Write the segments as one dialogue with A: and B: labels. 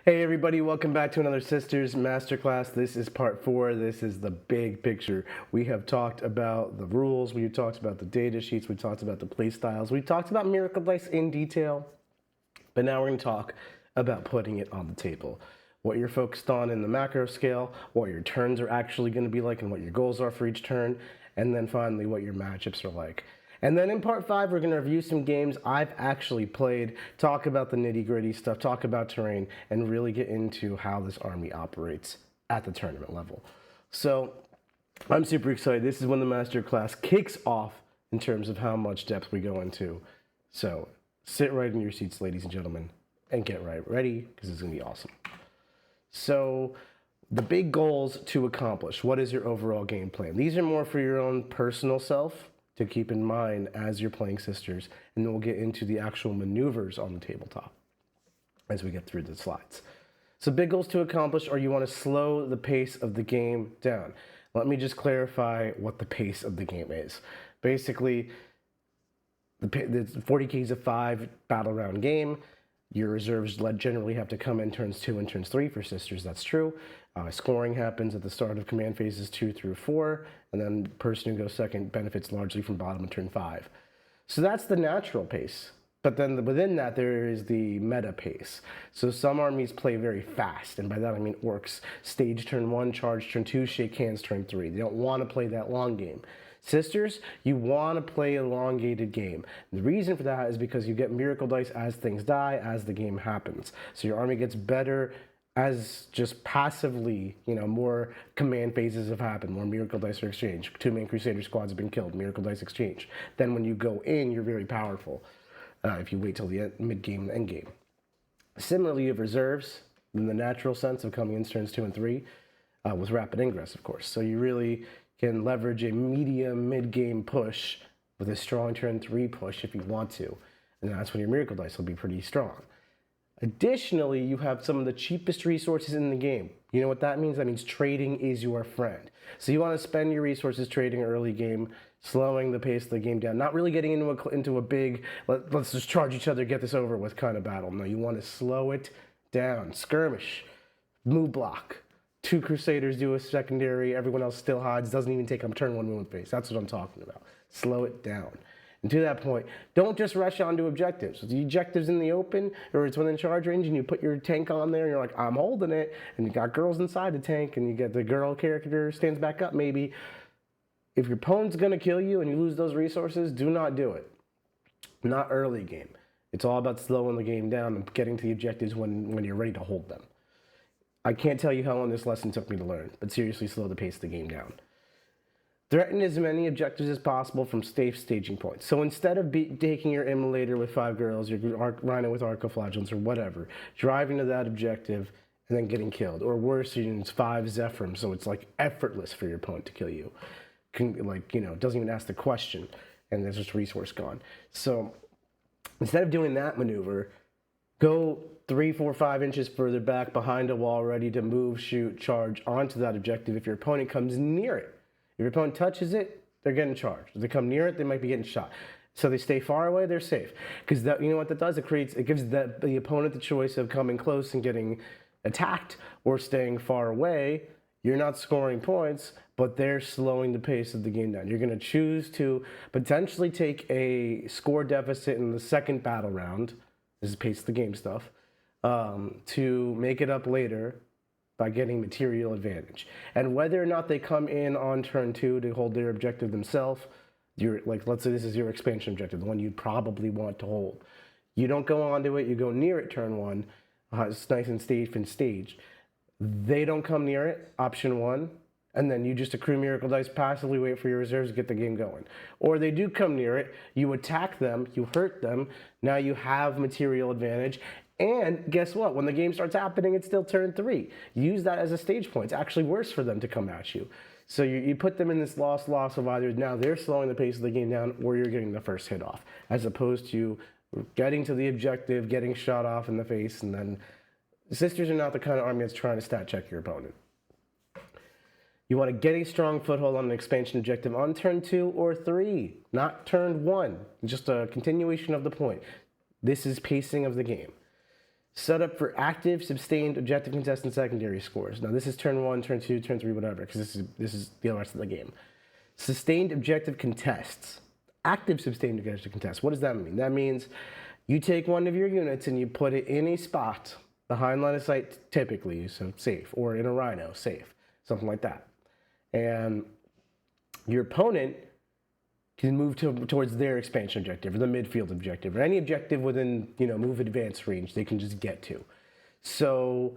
A: Hey everybody, welcome back to another Sisters Masterclass. This is part 4. This is the big picture. We have talked about the rules, we talked about the data sheets, we talked about the play styles, we talked about Miracle Dice in detail, but now we're going to talk about putting it on the table. What you're focused on in the macro scale, what your turns are actually going to be like, and what your goals are for each turn, and then finally what your matchups are like. And then in part 5, we're going to review some games I've actually played, talk about the nitty-gritty stuff, talk about terrain, and really get into how this army operates at the tournament level. So I'm super excited. This is when the Masterclass kicks off in terms of how much depth we go into. So sit right in your seats, ladies and gentlemen, and get right ready, because it's going to be awesome. So the big goals to accomplish. What is your overall game plan? These are more for your own personal self to keep in mind as you're playing Sisters, and then we'll get into the actual maneuvers on the tabletop as we get through the slides. So big goals to accomplish are you want to slow the pace of the game down. Let me just clarify what the pace of the game is. Basically, the 40 keys of 5 battle round game. Your reserves generally have to come in turns 2 and turns 3 for Sisters, that's true. Scoring happens at the start of command phases 2 through 4, and then the person who goes second benefits largely from bottom of turn 5. So that's the natural pace. But then within that, there is the meta pace. So some armies play very fast, and by that I mean orcs. Stage turn 1, charge turn 2, shake hands turn 3. They don't want to play that long game. Sisters, you want to play an elongated game. The reason for that is because you get miracle dice as things die, as the game happens. So your army gets better as just passively, more command phases have happened, more miracle dice are exchanged. 2 main Crusader squads have been killed, miracle dice exchange. Then when you go in, you're very powerful if you wait till the mid-game and end game. Similarly, you have reserves in the natural sense of coming in turns 2 and 3 with rapid ingress, of course. So you really can leverage a medium mid-game push with a strong turn 3 push if you want to. And that's when your miracle dice will be pretty strong. Additionally, you have some of the cheapest resources in the game. You know what that means? That means trading is your friend. So you want to spend your resources trading early game, slowing the pace of the game down, not really getting into a big, let's just charge each other, get this over with kind of battle. No, you want to slow it down. Skirmish, move block. 2 Crusaders do a secondary, everyone else still hides, doesn't even take a turn 1 movement phase. That's what I'm talking about. Slow it down. And to that point, don't just rush onto objectives. The objective's in the open, or it's within charge range, and you put your tank on there, and you're like, I'm holding it, and you got girls inside the tank, and you get the girl character stands back up maybe. If your opponent's gonna kill you and you lose those resources, do not do it. Not early game. It's all about slowing the game down and getting to the objectives when you're ready to hold them. I can't tell you how long this lesson took me to learn, but seriously slow the pace of the game down. Threaten as many objectives as possible from safe staging points. So instead of taking your immolator with 5 girls, your rhino with arcoflagellants or whatever, driving to that objective and then getting killed. Or worse, it's 5 Zephyrs, so it's like effortless for your opponent to kill you. Doesn't even ask the question, and there's just resource gone. So instead of doing that maneuver, go 3, 4, 5 inches further back behind a wall, ready to move, shoot, charge onto that objective if your opponent comes near it. If your opponent touches it, they're getting charged. If they come near it, they might be getting shot. So they stay far away, they're safe. Because you know what that does? It gives the opponent the choice of coming close and getting attacked or staying far away. You're not scoring points, but they're slowing the pace of the game down. You're going to choose to potentially take a score deficit in the second battle round. This is pace of the game stuff. To make it up later by getting material advantage. And whether or not they come in on turn 2 to hold their objective themselves, let's say this is your expansion objective, the one you'd probably want to hold. You don't go onto it, you go near it turn 1, it's nice and staged. They don't come near it, option 1, and then you just accrue miracle dice, passively wait for your reserves to get the game going. Or they do come near it, you attack them, you hurt them, now you have material advantage. And guess what? When the game starts happening, it's still turn 3. Use that as a stage point. It's actually worse for them to come at you. So you put them in this loss of either now they're slowing the pace of the game down or you're getting the first hit off, as opposed to getting to the objective, getting shot off in the face, and then Sisters are not the kind of army that's trying to stat check your opponent. You want to get a strong foothold on an expansion objective on turn 2 or 3, not turn 1. Just a continuation of the point. This is pacing of the game. Set up for active, sustained, objective contest, and secondary scores. Now this is turn 1, turn 2, turn 3, whatever, because this is the rest of the game. Sustained objective contests. Active sustained objective contests. What does that mean? That means you take one of your units and you put it in a spot behind line of sight, typically, so safe, or in a rhino, safe, something like that. And your opponent can move towards their expansion objective or the midfield objective or any objective within, move advance range they can just get to. So,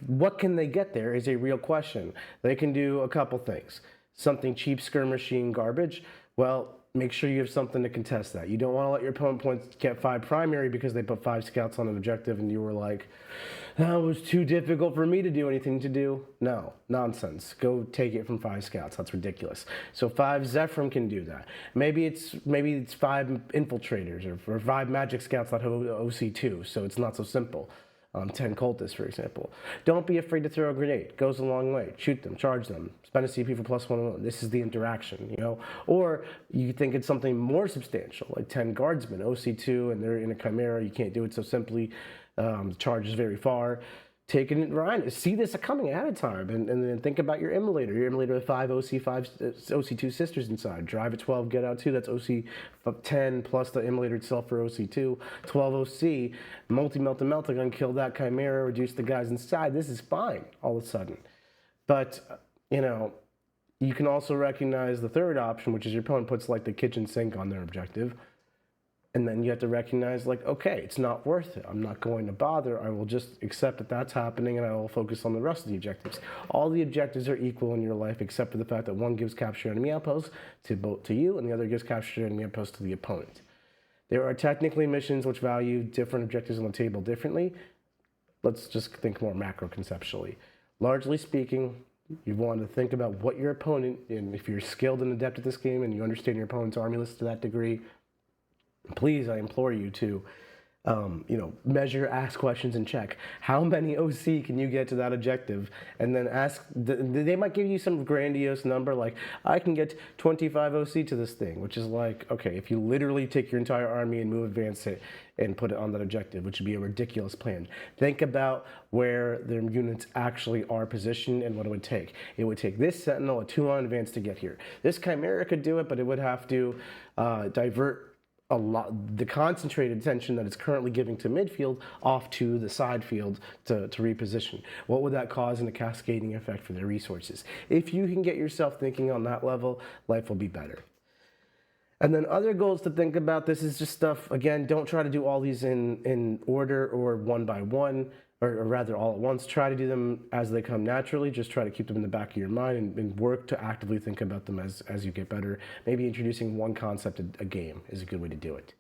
A: what can they get there is a real question. They can do a couple things. Something cheap, skirmishing, garbage. Well, make sure you have something to contest that. You don't want to let your opponent get 5 primary because they put 5 scouts on an objective and you were like, that was too difficult for me to do anything to do. No, nonsense. Go take it from 5 scouts. That's ridiculous. So 5 Zephyrim can do that. Maybe it's 5 infiltrators or 5 magic scouts that have OC2, so it's not so simple. 10 cultists, for example. Don't be afraid to throw a grenade. Goes a long way. Shoot them, charge them, spend a CP for +1. This is the interaction, Or you think it's something more substantial, like 10 guardsmen, OC2, and they're in a chimera. You can't do it so simply. The charge is very far. Take it Ryan. See this coming ahead of time, and then think about your immolator. Your immolator with 5 OC2 sisters inside. Drive at 12, get out 2. That's OC 10 plus the immolator itself for OC2. 12 OC. Melt and gun. Kill that chimera. Reduce the guys inside. This is fine all of a sudden. But you can also recognize the third option, which is your opponent puts like the kitchen sink on their objective. And then you have to recognize, like, okay, it's not worth it. I'm not going to bother. I will just accept that that's happening, and I will focus on the rest of the objectives. All the objectives are equal in your life, except for the fact that one gives capture enemy outposts to you, and the other gives capture enemy outposts to the opponent. There are technically missions which value different objectives on the table differently. Let's just think more macro conceptually. Largely speaking, you want to think about what your opponent, and if you're skilled and adept at this game and you understand your opponent's army list to that degree, please, I implore you to, measure, ask questions, and check. How many OC can you get to that objective? And then ask, they might give you some grandiose number, like, I can get 25 OC to this thing, which is like, okay, if you literally take your entire army and advance it and put it on that objective, which would be a ridiculous plan. Think about where their units actually are positioned and what it would take. It would take this Sentinel a 2 on advance to get here. This Chimera could do it, but it would have to divert the concentrated attention that it's currently giving to midfield off to the side field to reposition. What would that cause in a cascading effect for their resources? If you can get yourself thinking on that level, life will be better. And then other goals to think about, this is just stuff, again, don't try to do all these in order or one by one, or rather all at once. Try to do them as they come naturally. Just try to keep them in the back of your mind and work to actively think about them as you get better. Maybe introducing one concept a game is a good way to do it.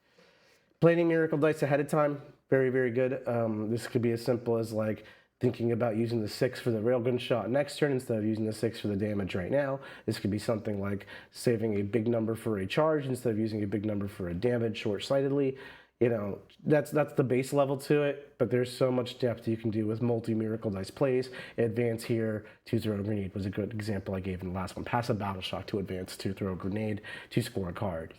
A: Planning miracle dice ahead of time, very, very good. This could be as simple as like thinking about using the 6 for the railgun shot next turn instead of using the 6 for the damage right now. This could be something like saving a big number for a charge instead of using a big number for a damage short-sightedly. That's the base level to it, but there's so much depth you can do with multi-miracle dice plays. Advance here to throw a grenade was a good example I gave in the last one. Pass a battle shock to advance to throw a grenade to score a card.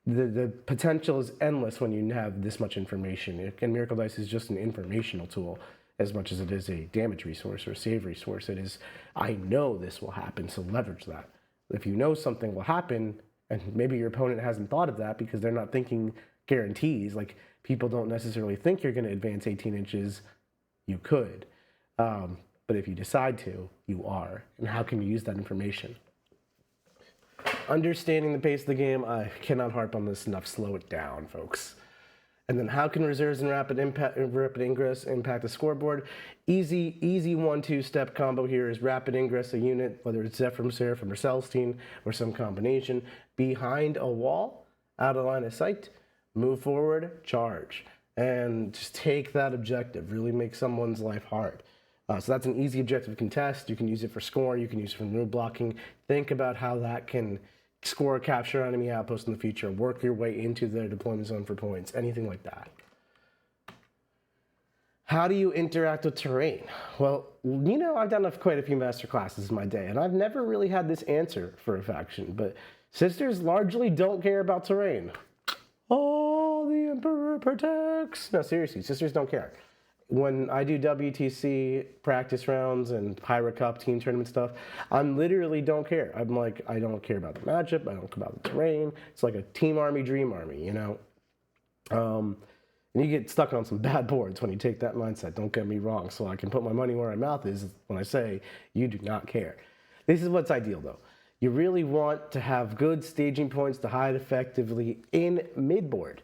A: The potential is endless when you have this much information. And miracle dice is just an informational tool as much as it is a damage resource or a save resource. It is, I know this will happen, so leverage that. If you know something will happen, and maybe your opponent hasn't thought of that because they're not thinking guarantees. Like, people don't necessarily think you're going to advance 18 inches. You could. But if you decide to, you are. And how can you use that information? Understanding the pace of the game, I cannot harp on this enough. Slow it down, folks. And then how can reserves and rapid ingress impact the scoreboard? Easy 1-2 step combo here is rapid ingress a unit, whether it's Zephyrim, Seraphim, or Celestine, or some combination, behind a wall, out of line of sight, move forward, charge. And just take that objective, really make someone's life hard. So that's an easy objective contest. You can use it for scoring, you can use it for move blocking. Think about how that can score a capture enemy outpost in the future, work your way into their deployment zone for points, anything like that. How do you interact with terrain? Well, I've done quite a few master classes in my day, and I've never really had this answer for a faction, but sisters largely don't care about terrain. Oh, the Emperor War protects. No, seriously, sisters don't care. When I do WTC practice rounds and Pirate Cup team tournament stuff, I'm literally don't care. I'm like, I don't care about the matchup. I don't care about the terrain. It's like a team army, dream army, you know? And you get stuck on some bad boards when you take that mindset. Don't get me wrong. So I can put my money where my mouth is when I say you do not care. This is what's ideal, though. You really want to have good staging points to hide effectively in midboard.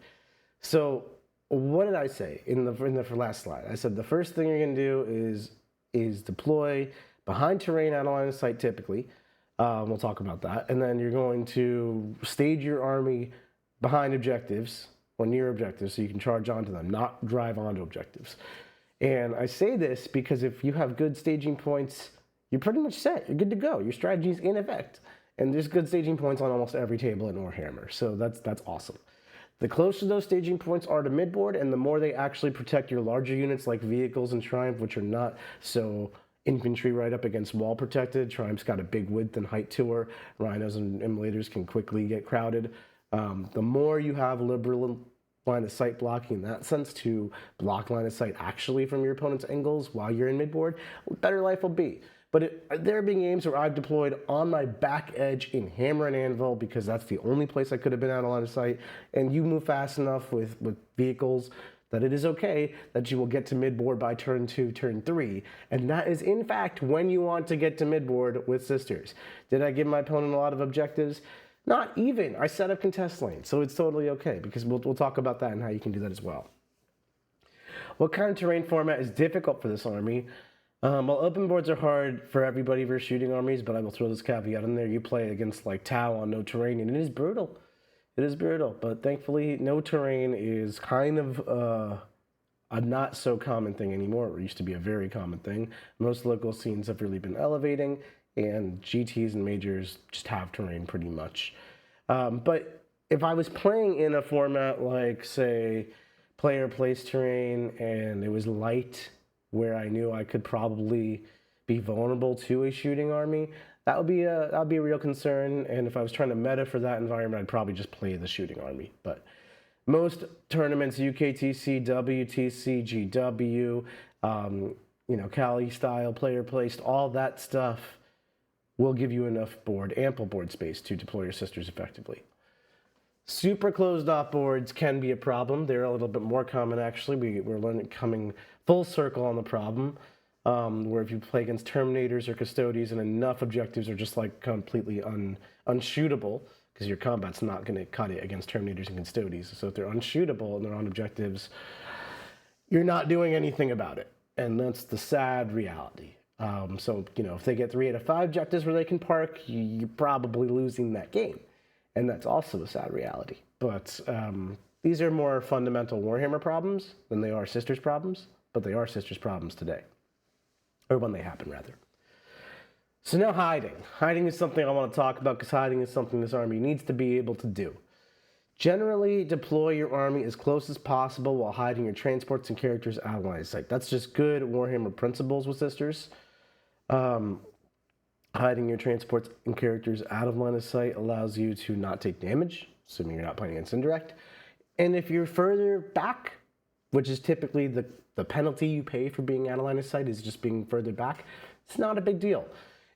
A: So what did I say in the last slide? I said the first thing you're going to do is deploy behind terrain out of line of sight typically. We'll talk about that. And then you're going to stage your army behind objectives or near objectives so you can charge onto them, not drive onto objectives. And I say this because if you have good staging points, you're pretty much set. You're good to go. Your strategy is in effect. And there's good staging points on almost every table in Warhammer. So that's awesome. The closer those staging points are to midboard, and the more they actually protect your larger units like vehicles and Triumph, which are not so infantry right up against wall protected. Triumph's got a big width and height to her. Rhinos and Immolators can quickly get crowded. The more you have liberal line of sight blocking in that sense to block line of sight actually from your opponent's angles while you're in midboard, better life will be. But there have been games where I've deployed on my back edge in Hammer and Anvil because that's the only place I could have been out of line of sight. And you move fast enough with vehicles that it is okay that you will get to midboard by turn 2, turn 3. And that is, in fact, when you want to get to midboard with sisters. Did I give my opponent a lot of objectives? Not even. I set up contest lanes, so it's totally okay because we'll talk about that and how you can do that as well. What kind of terrain format is difficult for this army? Well, open boards are hard for everybody versus shooting armies, but I will throw this caveat in there. You play against like Tau on no terrain, and it is brutal. It is brutal, but thankfully, no terrain is kind of a not so common thing anymore. It used to be a very common thing. Most local scenes have really been elevating, and GTs and majors just have terrain pretty much. But if I was playing in a format like, say, player place terrain, and it was light, where I knew I could probably be vulnerable to a shooting army, that would be a real concern. And if I was trying to meta for that environment, I'd probably just play the shooting army. But most tournaments, UKTC, WTC, GW, Cali style, player placed, all that stuff will give you enough ample board space to deploy your sisters effectively. Super closed off boards can be a problem. They're a little bit more common, actually. We're learning, coming full circle on the problem, where if you play against Terminators or Custodies and enough objectives are just like completely unshootable, because your combat's not going to cut it against Terminators and Custodies. So if they're unshootable and they're on objectives, you're not doing anything about it. And that's the sad reality. So, if they get 3 out of 5 objectives where they can park, you're probably losing that game. And that's also a sad reality. But these are more fundamental Warhammer problems than they are Sisters problems, but they are Sisters problems today. Or when they happen, rather. So now hiding. Hiding is something I want to talk about because hiding is something this army needs to be able to do. Generally, deploy your army as close as possible while hiding your transports and characters out of line of sight. That's just good Warhammer principles with Sisters. Hiding your transports and characters out of line of sight allows you to not take damage, assuming you're not playing against indirect. And if you're further back, which is typically the penalty you pay for being out of line of sight is just being further back, it's not a big deal.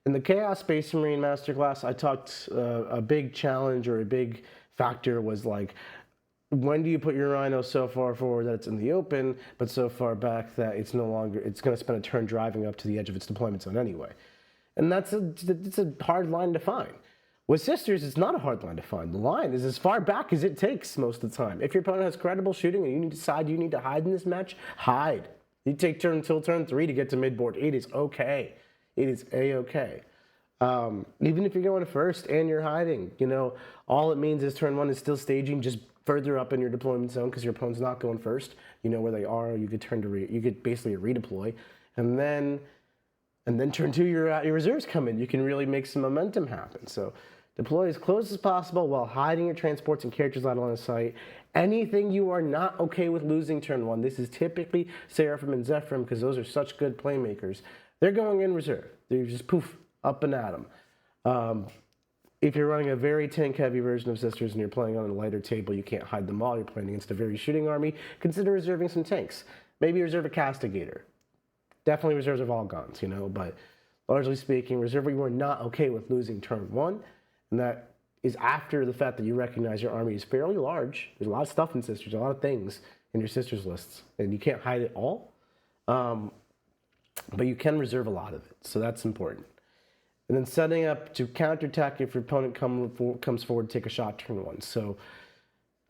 A: In the Chaos Space Marine Masterclass, I talked a big challenge or a big factor was like, when do you put your Rhino so far forward that it's in the open, but so far back that it's going to spend a turn driving up to the edge of its deployment zone anyway. And it's a hard line to find. With Sisters, it's not a hard line to find. The line is as far back as it takes most of the time. If your opponent has credible shooting and you decide you need to hide in this match, hide. You take turn until turn 3 to get to midboard. It is okay. It is a-okay. Even if you're going first and you're hiding, all it means is turn 1 is still staging, just further up in your deployment zone because your opponent's not going first. You know where they are. You could basically redeploy, and then turn 2 your reserves come in. You can really make some momentum happen. So deploy as close as possible while hiding your transports and characters out of line of sight. Anything you are not okay with losing turn 1. This is typically Seraphim and Zephyrim because those are such good playmakers. They're going in reserve. They're just poof up and at them. If you're running a very tank-heavy version of Sisters and you're playing on a lighter table, you can't hide them all. You're playing against a very shooting army. Consider reserving some tanks. Maybe reserve a Castigator. Definitely reserve Volgons, you know, but largely speaking, reserve what you are not okay with losing turn 1, and that is after the fact that you recognize your army is fairly large. There's a lot of stuff in Sisters, a lot of things in your Sisters lists, and you can't hide it all, but you can reserve a lot of it, so that's important. And then setting up to counterattack if your opponent comes forward, take a shot turn 1. So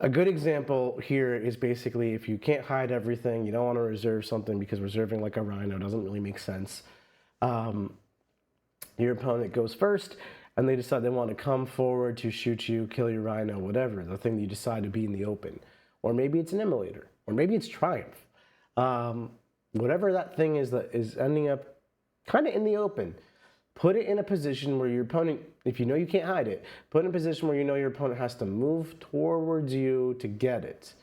A: a good example here is basically if you can't hide everything, you don't want to reserve something because reserving like a Rhino doesn't really make sense. Your opponent goes first, and they decide they want to come forward to shoot you, kill your Rhino, whatever, the thing that you decide to be in the open. Or maybe it's an Immolator, or maybe it's Triumph. Whatever that thing is that is ending up kind of in the open, put it in a position where your opponent, if you know you can't hide it, put it in a position where you know your opponent has to move towards you to get it.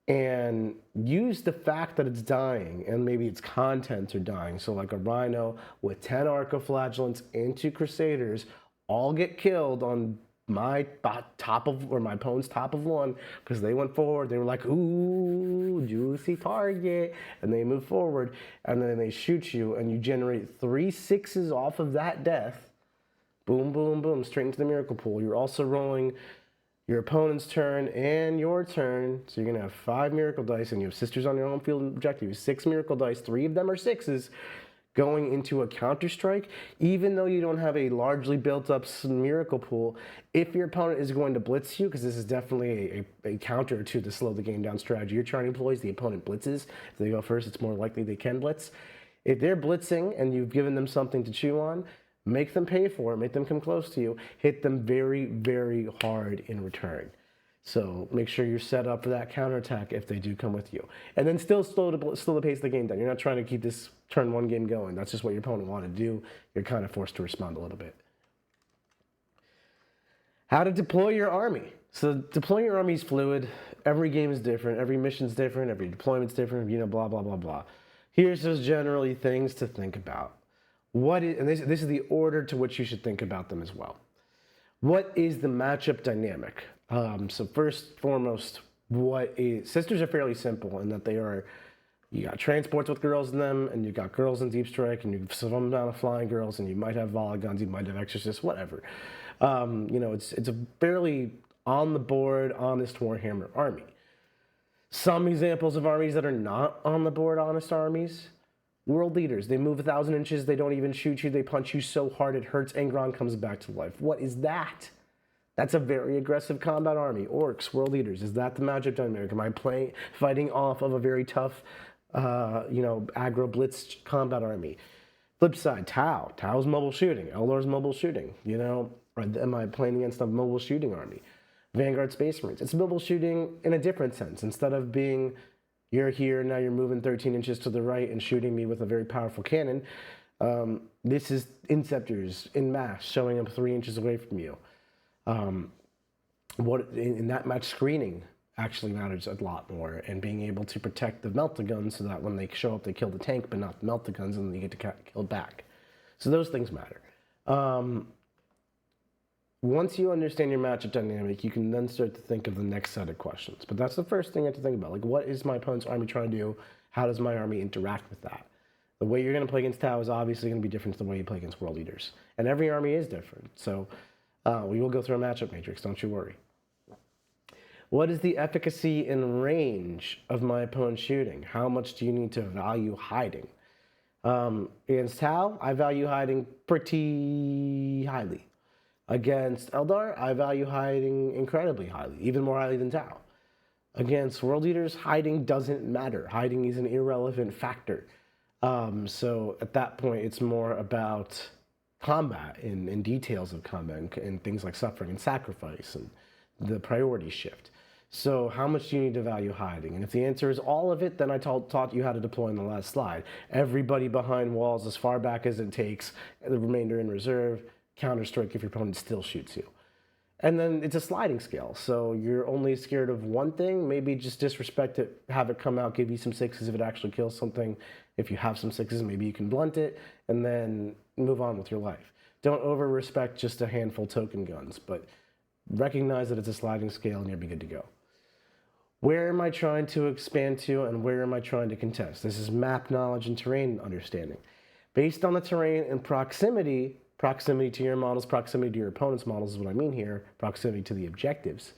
A: And use the fact that it's dying, and maybe its contents are dying. So like a Rhino with 10 Arcoflagellants and 2 Crusaders all get killed on my top of, or my opponent's top of 1, because they went forward. They were like, ooh, juicy target, and they move forward, and then they shoot you, and you generate 3 6s off of that death. Boom, boom, boom, straight into the miracle pool. You're also rolling your opponent's turn and your turn, so you're gonna have 5 miracle dice, and you have Sisters on your home field objective. 6 miracle dice, 3 of them are 6s, going into a counter strike. Even though you don't have a largely built up miracle pool, if your opponent is going to blitz you, because this is definitely a counter to the slow the game down strategy you're trying to employ, the opponent blitzes. If they go first, it's more likely they can blitz. If they're blitzing and you've given them something to chew on, make them pay for it, make them come close to you, hit them very, very hard in return. So make sure you're set up for that counterattack if they do come with you. And then still slow the pace of the game down. You're not trying to keep this turn 1 game going. That's just what your opponent wanted to do. You're kind of forced to respond a little bit. How to deploy your army. So deploying your army is fluid. Every game is different. Every mission's different. Every deployment's different. You know, blah, blah, blah, blah. Here's just generally things to think about. And this is the order to which you should think about them as well. What is the matchup dynamic? So first, foremost, Sisters are fairly simple in that you got transports with girls in them, and you got girls in Deep Strike, and you have some amount of flying girls, and you might have Volgons, you might have Exorcists, whatever. You know, it's a fairly on the board, honest Warhammer army. Some examples of armies that are not on the board, honest armies. World leaders, they move 1,000 inches, they don't even shoot you, they punch you so hard it hurts, Angron comes back to life. What is that? That's a very aggressive combat army. Orcs, world leaders, is that the matchup dynamic? Am I fighting off of a very tough, you know, aggro blitz combat army? Flip side, Tau. Tau's mobile shooting. Eldor's mobile shooting. You know, or am I playing against a mobile shooting army? Vanguard Space Marines. It's mobile shooting in a different sense. Instead of being, you're here, now you're moving 13 inches to the right and shooting me with a very powerful cannon. This is Inceptors in mass showing up 3 inches away from you. In that match, screening actually matters a lot more, and being able to protect the melt-the-guns so that when they show up they kill the tank but not the melt-the-guns, and then you get to kill back. So those things matter. Once you understand your matchup dynamic, you can then start to think of the next set of questions. But that's the first thing you have to think about. Like, what is my opponent's army trying to do? How does my army interact with that? The way you're going to play against Tau is obviously going to be different than the way you play against world leaders. And every army is different. So we will go through a matchup matrix, don't you worry. What is the efficacy and range of my opponent's shooting? How much do you need to value hiding? Against Tau, I value hiding pretty highly. Against Eldar, I value hiding incredibly highly, even more highly than Tau. Against world leaders, hiding doesn't matter. Hiding is an irrelevant factor. So at that point, it's more about combat and details of combat and things like suffering and sacrifice and the priority shift. So how much do you need to value hiding? And if the answer is all of it, then I taught you how to deploy in the last slide. Everybody behind walls as far back as it takes, the remainder in reserve, counter strike if your opponent still shoots you. And then it's a sliding scale. So you're only scared of one thing, maybe just disrespect it, have it come out, give you some 6s if it actually kills something. If you have some 6s, maybe you can blunt it and then move on with your life. Don't over-respect just a handful token guns, but recognize that it's a sliding scale and you'll be good to go. Where am I trying to expand to and where am I trying to contest? This is map knowledge and terrain understanding. Based on the terrain and proximity to your models, proximity to your opponent's models is what I mean here, proximity to the objectives.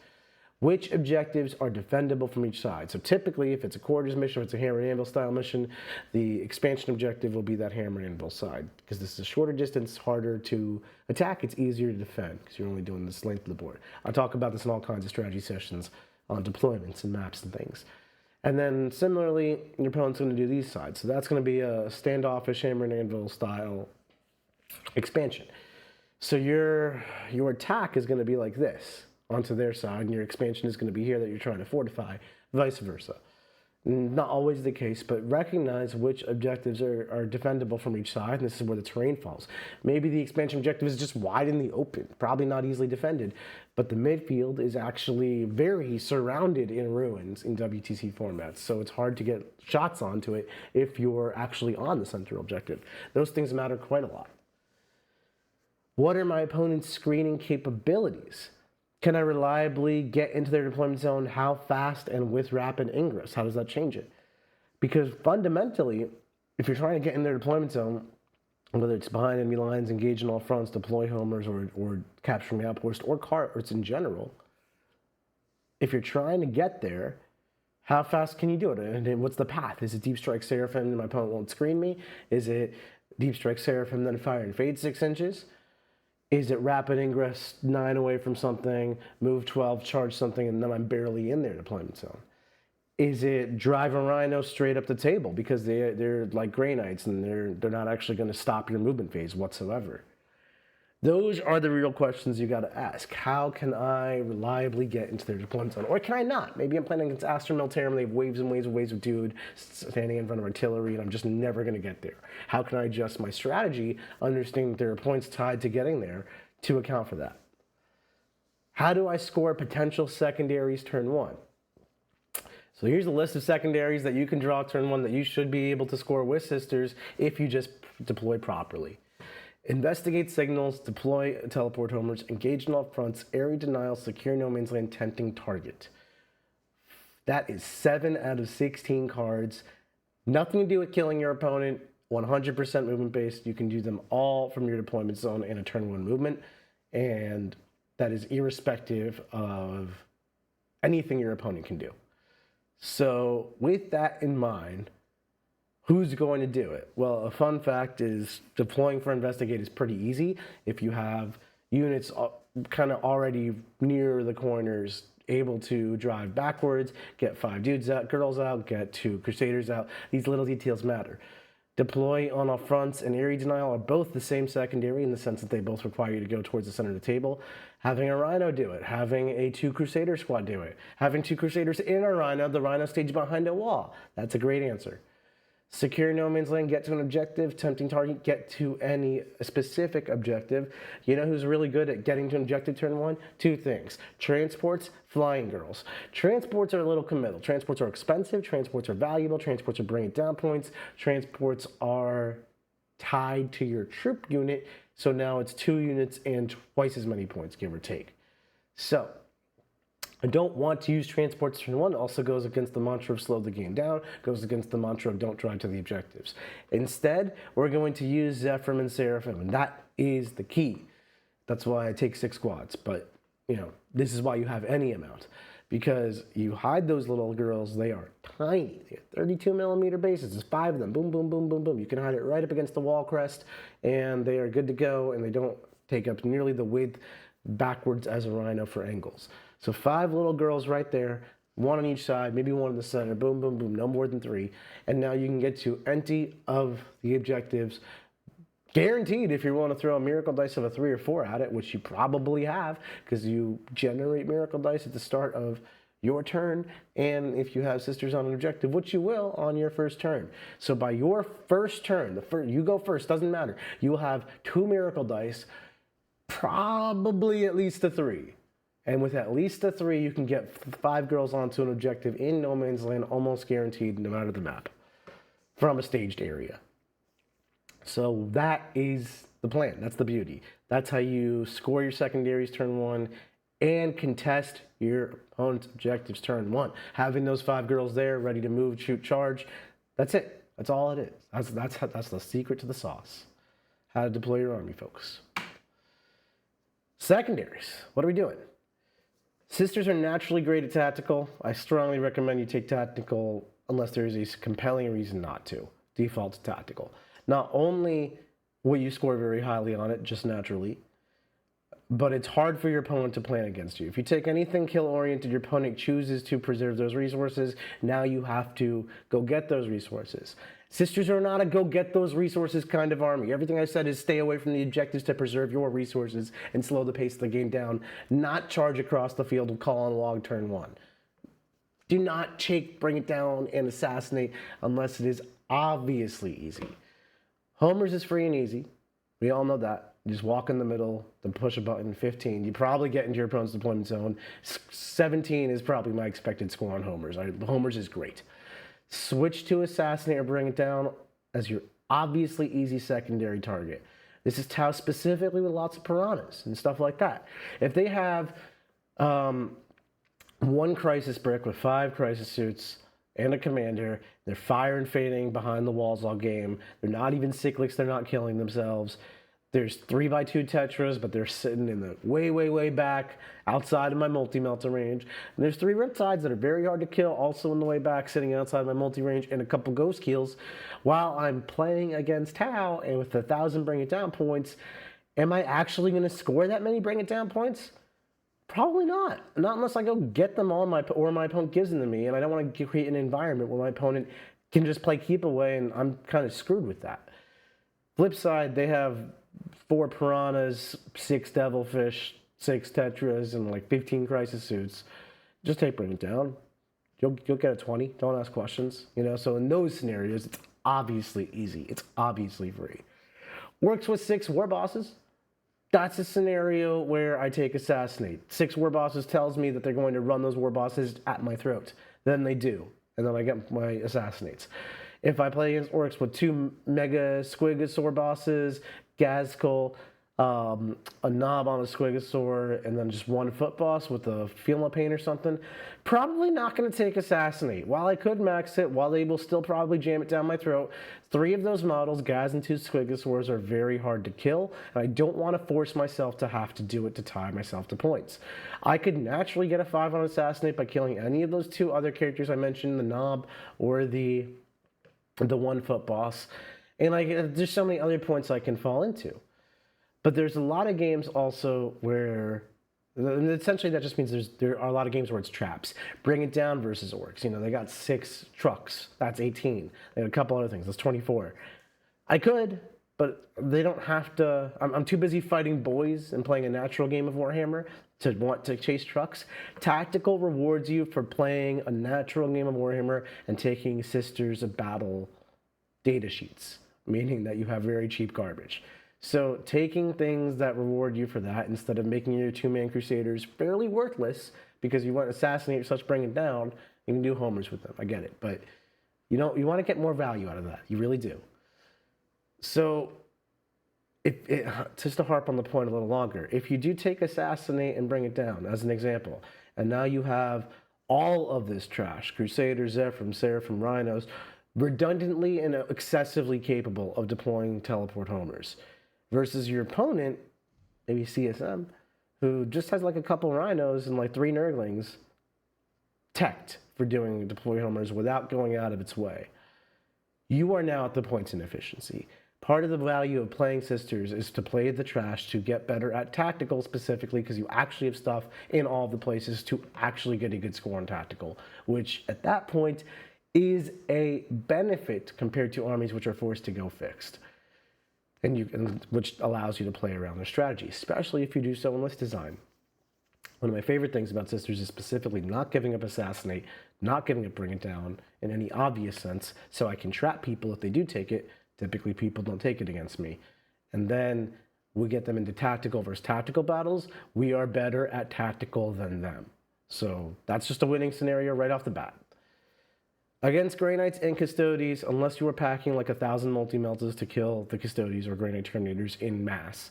A: Which objectives are defendable from each side? So typically, if it's a quarters mission, if it's a hammer and anvil style mission, the expansion objective will be that hammer and anvil side. Because this is a shorter distance, harder to attack, it's easier to defend because you're only doing this length of the board. I'll talk about this in all kinds of strategy sessions on deployments and maps and things. And then similarly, your opponent's going to do these sides. So that's going to be a standoffish hammer and anvil style expansion. So your attack is going to be like this onto their side, and your expansion is going to be here that you're trying to fortify, vice versa. Not always the case, but recognize which objectives are defendable from each side, and this is where the terrain falls. Maybe the expansion objective is just wide in the open, probably not easily defended, but the midfield is actually very surrounded in ruins in WTC formats, so it's hard to get shots onto it if you're actually on the central objective. Those things matter quite a lot. What are my opponent's screening capabilities? Can I reliably get into their deployment zone? How fast and with rapid ingress? How does that change it? Because fundamentally, if you're trying to get in their deployment zone, whether it's behind enemy lines, engage in all fronts, deploy homers, or capturing the outpost, or carts in general, if you're trying to get there, how fast can you do it? And what's the path? Is it Deep Strike Seraphim, then my opponent won't screen me? Is it Deep Strike Seraphim, then fire and fade 6 inches? Is it rapid ingress 9 away from something, move 12, charge something, and then I'm barely in their deployment zone? Is it drive a rhino straight up the table because they're like Grey Knights and they're not actually going to stop your movement phase whatsoever? Those are the real questions you got to ask. How can I reliably get into their deployment zone? Or can I not? Maybe I'm playing against Astra Militarum and they have waves and waves and waves of dude standing in front of artillery and I'm just never going to get there. How can I adjust my strategy, understanding that there are points tied to getting there to account for that? How do I score potential secondaries turn 1? So here's a list of secondaries that you can draw turn 1 that you should be able to score with sisters if you just deploy properly. Investigate signals, deploy teleport homers, engage in all fronts, area denial, secure no man's land, tempting target. That is 7 out of 16 cards. Nothing to do with killing your opponent, 100% movement based. You can do them all from your deployment zone in a turn 1 movement, and that is irrespective of anything your opponent can do. So with that in mind, who's going to do it? Well, a fun fact is deploying for Investigate is pretty easy. If you have units kind of already near the corners, able to drive backwards, get 5 dudes out, girls out, get 2 Crusaders out. These little details matter. Deploy on all fronts and area denial are both the same secondary in the sense that they both require you to go towards the center of the table. Having a Rhino do it, having a 2 Crusader squad do it, having 2 Crusaders in a Rhino, the Rhino stage behind a wall. That's a great answer. Secure no man's land, get to an objective, tempting target, get to any specific objective. You know who's really good at getting to an objective turn 1? 2 things. Transports, flying girls. Transports are a little committal. Transports are expensive, transports are valuable, transports are bringing down points, transports are tied to your troop unit, so now it's 2 units and twice as many points, give or take. So, I don't want to use transports turn 1. Also goes against the mantra of slow the game down, goes against the mantra of don't drive to the objectives. Instead, we're going to use Zephyrim and Seraphim, and that is the key. That's why I take 6 squads, but you know, this is why you have any amount. Because you hide those little girls, they are tiny. They have 32 millimeter bases, there's 5 of them, boom, boom, boom, boom, boom. You can hide it right up against the wall crest, and they are good to go, and they don't take up nearly the width backwards as a Rhino for angles. So 5 little girls right there, 1 on each side, maybe 1 in the center, boom, boom, boom, no more than 3. And now you can get to empty of the objectives. Guaranteed if you want to throw a miracle dice of a 3 or 4 at it, which you probably have, because you generate miracle dice at the start of your turn, and if you have sisters on an objective, which you will on your first turn. So by your first turn, you go first, doesn't matter, you will have 2 miracle dice, probably at least a 3. And with at least a 3, you can get 5 girls onto an objective in no man's land, almost guaranteed, no matter the map, from a staged area. So that is the plan. That's the beauty. That's how you score your secondaries turn one and contest your opponent's objectives turn one. Having those 5 girls there ready to move, shoot, charge, that's it. That's all it is. That's the secret to the sauce. How to deploy your army, folks. Secondaries. What are we doing? Sisters are naturally great at tactical. I strongly recommend you take tactical unless there is a compelling reason not to. Default to tactical. Not only will you score very highly on it, just naturally, but it's hard for your opponent to plan against you. If you take anything kill-oriented, your opponent chooses to preserve those resources. Now you have to go get those resources. Sisters are not a go-get-those-resources kind of army. Everything I said is stay away from the objectives to preserve your resources and slow the pace of the game down, not charge across the field with call on log turn one. Do not bring it down, and assassinate unless it is obviously easy. Homers is free and easy. We all know that. You just walk in the middle, then push a button. 15. You probably get into your opponent's deployment zone. 17 is probably my expected score on homers. Homers is great. Switch to assassinate or bring it down as your obviously easy secondary target. This is Tau specifically with lots of piranhas and stuff like that. If they have 1 crisis brick with 5 crisis suits and a commander, they're fire and fading behind the walls all game. They're not even cyclics, they're not killing themselves. There's 3x2 Tetras, but they're sitting in the way back, outside of my multi-melter range. And there's 3 Riptides that are very hard to kill, also in the way back, sitting outside my multi-range, and a couple Ghost Kills. While I'm playing against Tau, and with 1,000 Bring It Down points, am I actually going to score that many Bring It Down points? Probably not. Not unless I go get them all, or my opponent gives them to me, and I don't want to create an environment where my opponent can just play keep away, and I'm kind of screwed with that. Flip side, they have 4 piranhas, 6 devilfish, 6 tetras, and like 15 crisis suits. Just bring it down. You'll get a 20. Don't ask questions. So in those scenarios, it's obviously easy. It's obviously free. Works with 6 war bosses. That's a scenario where I take assassinate. 6 war bosses tells me that they're going to run those war bosses at my throat. Then they do, and then I get my assassinates. If I play against orcs with 2 mega squigosaur bosses, Gazkul, a knob on a squigosaur, and then just 1 foot boss with a Feel Pain or something, probably not going to take assassinate. While I could max it, while they will still probably jam it down my throat, 3 of those models, Gaz and 2 squigosaurs, are very hard to kill, and I don't want to force myself to have to do it to tie myself to points. I could naturally get a 5 on assassinate by killing any of those 2 other characters I mentioned, the knob or the 1 foot boss. And there's so many other points I can fall into. But there's a lot of games also where, and essentially that just means there are a lot of games where it's traps. Bring It Down versus orcs. They got 6 trucks. That's 18. They got a couple other things. That's 24. I could, but they don't have to. I'm too busy fighting boys and playing a natural game of Warhammer to want to chase trucks. Tactical rewards you for playing a natural game of Warhammer and taking Sisters of Battle data sheets, meaning that you have very cheap garbage. So taking things that reward you for that instead of making your 2-man Crusaders fairly worthless because you want to assassinate such Bring It Down, you can do homers with them. I get it, but you want to get more value out of that. You really do. So just to harp on the point a little longer, if you do take assassinate and Bring It Down as an example, and now you have all of this trash, Crusaders, Zephyrs, Seraphim, Rhinos, redundantly and excessively capable of deploying teleport homers, versus your opponent, maybe CSM, who just has like a couple Rhinos and like 3 Nurglings teched for doing deploy homers without going out of its way. You are now at the points inefficiency. Part of the value of playing Sisters is to play the trash to get better at tactical specifically because you actually have stuff in all the places to actually get a good score on tactical, which at that point is a benefit compared to armies which are forced to go fixed, and which allows you to play around their strategy, especially if you do so in list design. One of my favorite things about Sisters is specifically not giving up assassinate, not giving up Bring It Down in any obvious sense, so I can trap people if they do take it. Typically, people don't take it against me. And then we get them into tactical versus tactical battles. We are better at tactical than them. So that's just a winning scenario right off the bat. Against Grey Knights and Custodies, unless you are packing like 1,000 multi-meltas to kill the Custodies or Grey Knight Terminators in mass,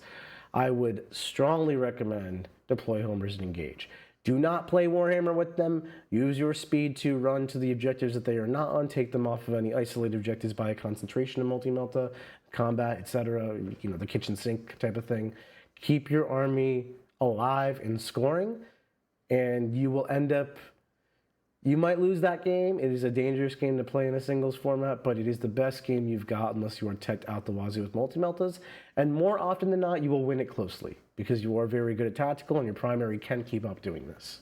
A: I would strongly recommend deploy homers and engage. Do not play Warhammer with them. Use your speed to run to the objectives that they are not on. Take them off of any isolated objectives by a concentration of multi-melta, combat, etc. You know, the kitchen sink type of thing. Keep your army alive and scoring, and you will end up... You might lose that game. It is a dangerous game to play in a singles format, but it is the best game you've got unless you are teched out the wazoo with multi-meltas. And more often than not, you will win it closely because you are very good at tactical and your primary can keep up doing this.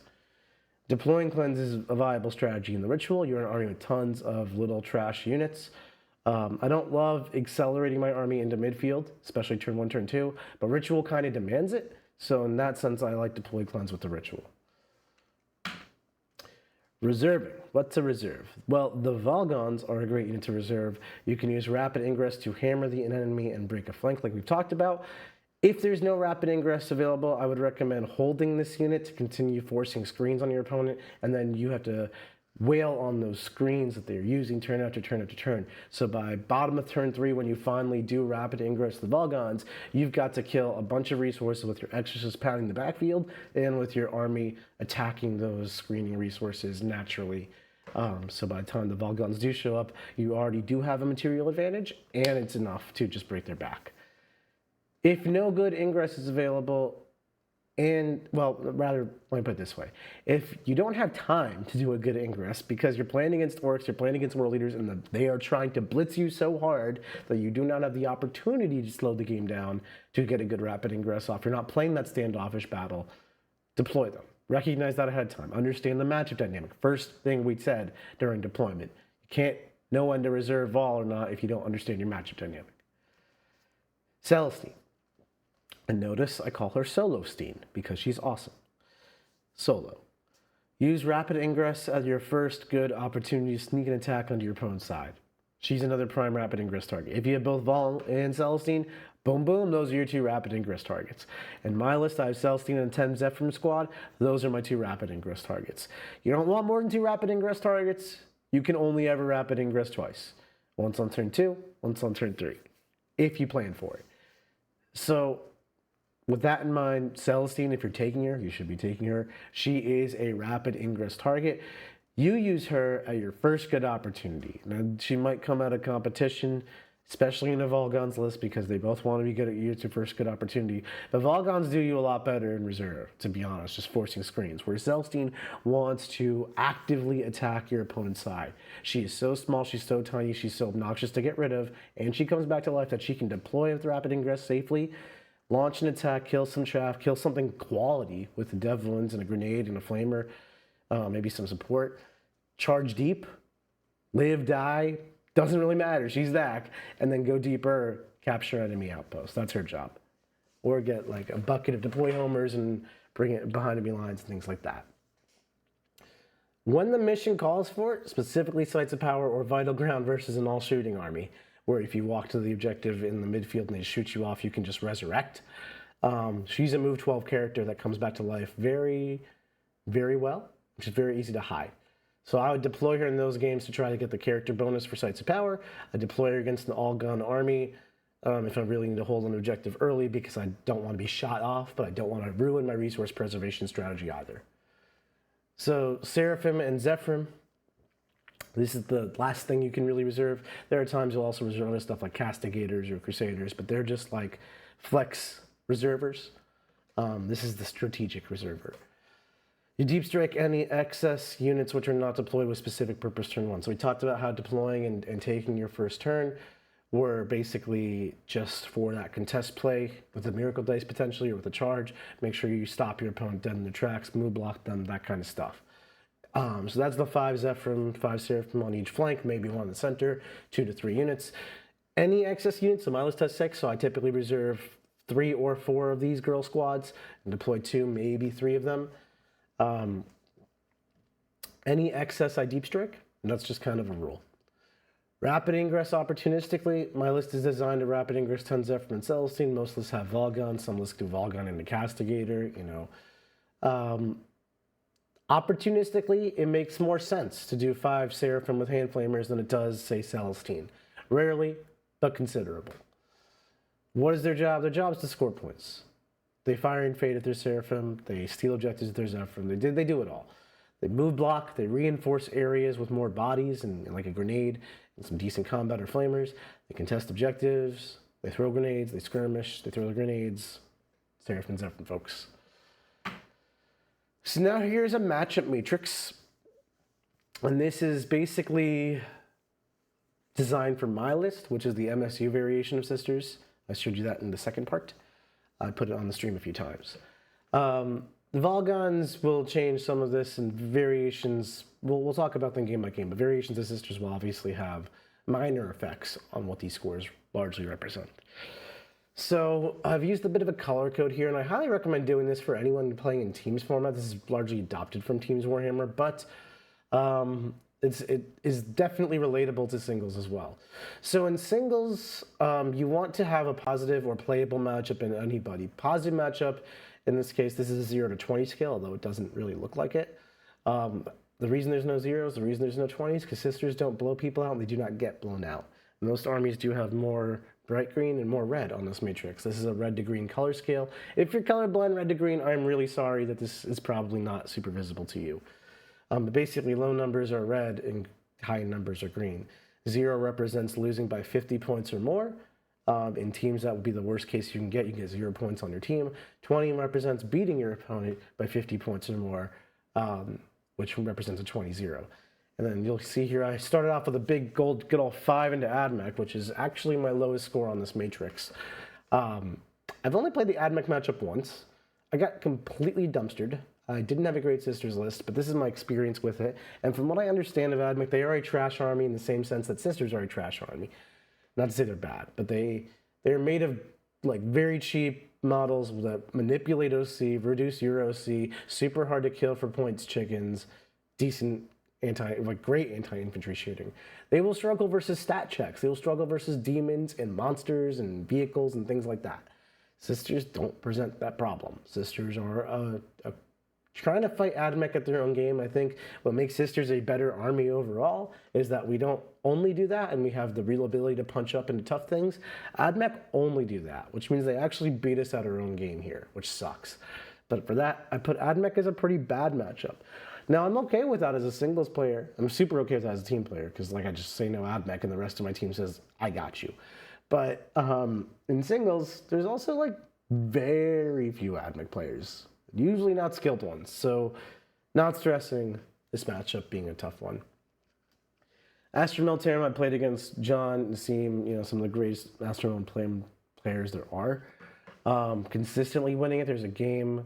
A: Deploying cleanse is a viable strategy in the ritual. You're an army with tons of little trash units. I don't love accelerating my army into midfield, especially turn 1, turn 2, but ritual kind of demands it. So in that sense, I like deploy cleanse with the ritual. Reserving. What's a reserve? Well, the Volgons are a great unit to reserve. You can use rapid ingress to hammer the enemy and break a flank like we've talked about. If there's no rapid ingress available, I would recommend holding this unit to continue forcing screens on your opponent, and then you have to wail on those screens that they're using turn after turn after turn. So by bottom of turn 3, when you finally do rapid ingress to the Volgons, you've got to kill a bunch of resources with your Exorcist pounding the backfield and with your army attacking those screening resources naturally. So by the time the Volgons do show up, you already do have a material advantage, and it's enough to just break their back. If no good ingress is available, and, well, rather, let me put it this way. If you don't have time to do a good ingress because you're playing against orcs, you're playing against world leaders, and they are trying to blitz you so hard that you do not have the opportunity to slow the game down to get a good rapid ingress off, you're not playing that standoffish battle, deploy them. Recognize that ahead of time. Understand the matchup dynamic. First thing we said during deployment. You can't know when to reserve Vol or not if you don't understand your matchup dynamic. Celestine. And notice I call her Solosteen because she's awesome. Solo. Use rapid ingress as your first good opportunity to sneak an attack onto your opponent's side. She's another prime rapid ingress target. If you have both Vol and Celestine, boom, boom, those are your 2 rapid ingress targets. In my list, I have Celestine and 10 Zephyr squad. Those are my 2 rapid ingress targets. You don't want more than 2 rapid ingress targets. You can only ever rapid ingress twice. Once on turn 2, once on turn 3, if you plan for it. So, with that in mind, Celestine, if you're taking her, you should be taking her. She is a rapid ingress target. You use her at your first good opportunity. Now, she might come out of competition, especially in a Volgons list, because they both want to be good at you. It's your first good opportunity. The Volgons do you a lot better in reserve, to be honest, just forcing screens, where Celestine wants to actively attack your opponent's side. She is so small, she's so tiny, she's so obnoxious to get rid of, and she comes back to life that she can deploy with rapid ingress safely, launch an attack, kill some chaff, kill something quality with the Devlins and a grenade and a flamer, maybe some support. Charge deep, live, die, doesn't really matter. She's back. And then go deeper, capture enemy outpost. That's her job. Or get like a bucket of deploy homers and bring it behind enemy lines and things like that. When the mission calls for it, specifically sites of power or vital ground versus an all-shooting army, where if you walk to the objective in the midfield and they shoot you off, you can just resurrect. She's a move 12 character that comes back to life very, very well, which is very easy to hide. So I would deploy her in those games to try to get the character bonus for sites of power. I deploy her against an all-gun army if I really need to hold an objective early because I don't want to be shot off, but I don't want to ruin my resource preservation strategy either. So Seraphim and Zephyrim. This is the last thing you can really reserve. There are times you'll also reserve other stuff like Castigators or Crusaders, but they're just like flex reservers. This is the strategic reserver. You deep strike any excess units which are not deployed with specific purpose turn 1. So we talked about how deploying and taking your first turn were basically just for that contest play with a miracle dice potentially or with a charge. Make sure you stop your opponent dead in their tracks, move block them, that kind of stuff. So that's the 5 Zephyrim, 5 Seraphim on each flank, maybe 1 in the center, 2 to 3 units. Any excess units, so my list has 6, so I typically reserve 3 or 4 of these girl squads and deploy 2, maybe 3 of them. Any excess I deep strike, and that's just kind of a rule. Rapid ingress opportunistically, my list is designed to rapid ingress 10 Zephyr and Celestine. Most lists have Volgon, some lists do Volgon and the Castigator, you know. Opportunistically, it makes more sense to do 5 Seraphim with Hand Flamers than it does, say, Celestine. Rarely, but considerable. What is their job? Their job is to score points. They fire and fade at their Seraphim. They steal objectives at their Zephyrim. They do it all. They move block. They reinforce areas with more bodies and like a grenade and some decent combat or flamers. They contest objectives. They throw grenades. They skirmish. They throw the grenades. Seraphim, Zephyrim, folks. So now here's a matchup matrix. And this is basically designed for my list, which is the MSU variation of Sisters. I showed you that in the second part. I put it on the stream a few times. The Volgons will change some of this, and variations, we'll talk about them game by game, but variations of Sisters will obviously have minor effects on what these scores largely represent. So I've used a bit of a color code here, and I highly recommend doing this for anyone playing in Teams format. This is largely adopted from Teams Warhammer, but it is definitely relatable to singles as well. So in singles, you want to have a positive or playable matchup in anybody. Positive matchup, in this case, this is a 0 to 20 scale, although it doesn't really look like it. The reason there's no zeros, the reason there's no 20s, because Sisters don't blow people out and they do not get blown out. Most armies do have more bright green and more red on this matrix. This is a red to green color scale. If you're colorblind red to green, I'm really sorry that this is probably not super visible to you. But basically, low numbers are red and high numbers are green. 0 represents losing by 50 points or more. In teams, that would be the worst case you can get. You get 0 points on your team. 20 represents beating your opponent by 50 points or more, which represents a 20-0. And then you'll see here, I started off with a big good old 5 into AdMech, which is actually my lowest score on this matrix. I've only played the AdMech matchup once. I got completely dumpstered. I didn't have a great Sisters list, but this is my experience with it. And from what I understand of AdMech, they are a trash army in the same sense that Sisters are a trash army. Not to say they're bad, but they're made of like very cheap models that manipulate OC, reduce your OC, super hard to kill for points chickens, decent great anti-infantry shooting. They will struggle versus stat checks. They will struggle versus demons and monsters and vehicles and things like that. Sisters don't present that problem. Sisters are trying to fight AdMech at their own game. I think what makes Sisters a better army overall is that we don't only do that and we have the real ability to punch up into tough things. AdMech only do that, which means they actually beat us at our own game here, which sucks. But for that, I put AdMech as a pretty bad matchup. Now, I'm okay with that as a singles player. I'm super okay with that as a team player because, like, I just say no AdMech and the rest of my team says, I got you. But in singles, there's also, like, very few AdMech players, usually not skilled ones. So not stressing this matchup being a tough one. Astro Militarum, I played against John, Nassim, some of the greatest Astro Militarum players there are. Consistently winning it. There's a game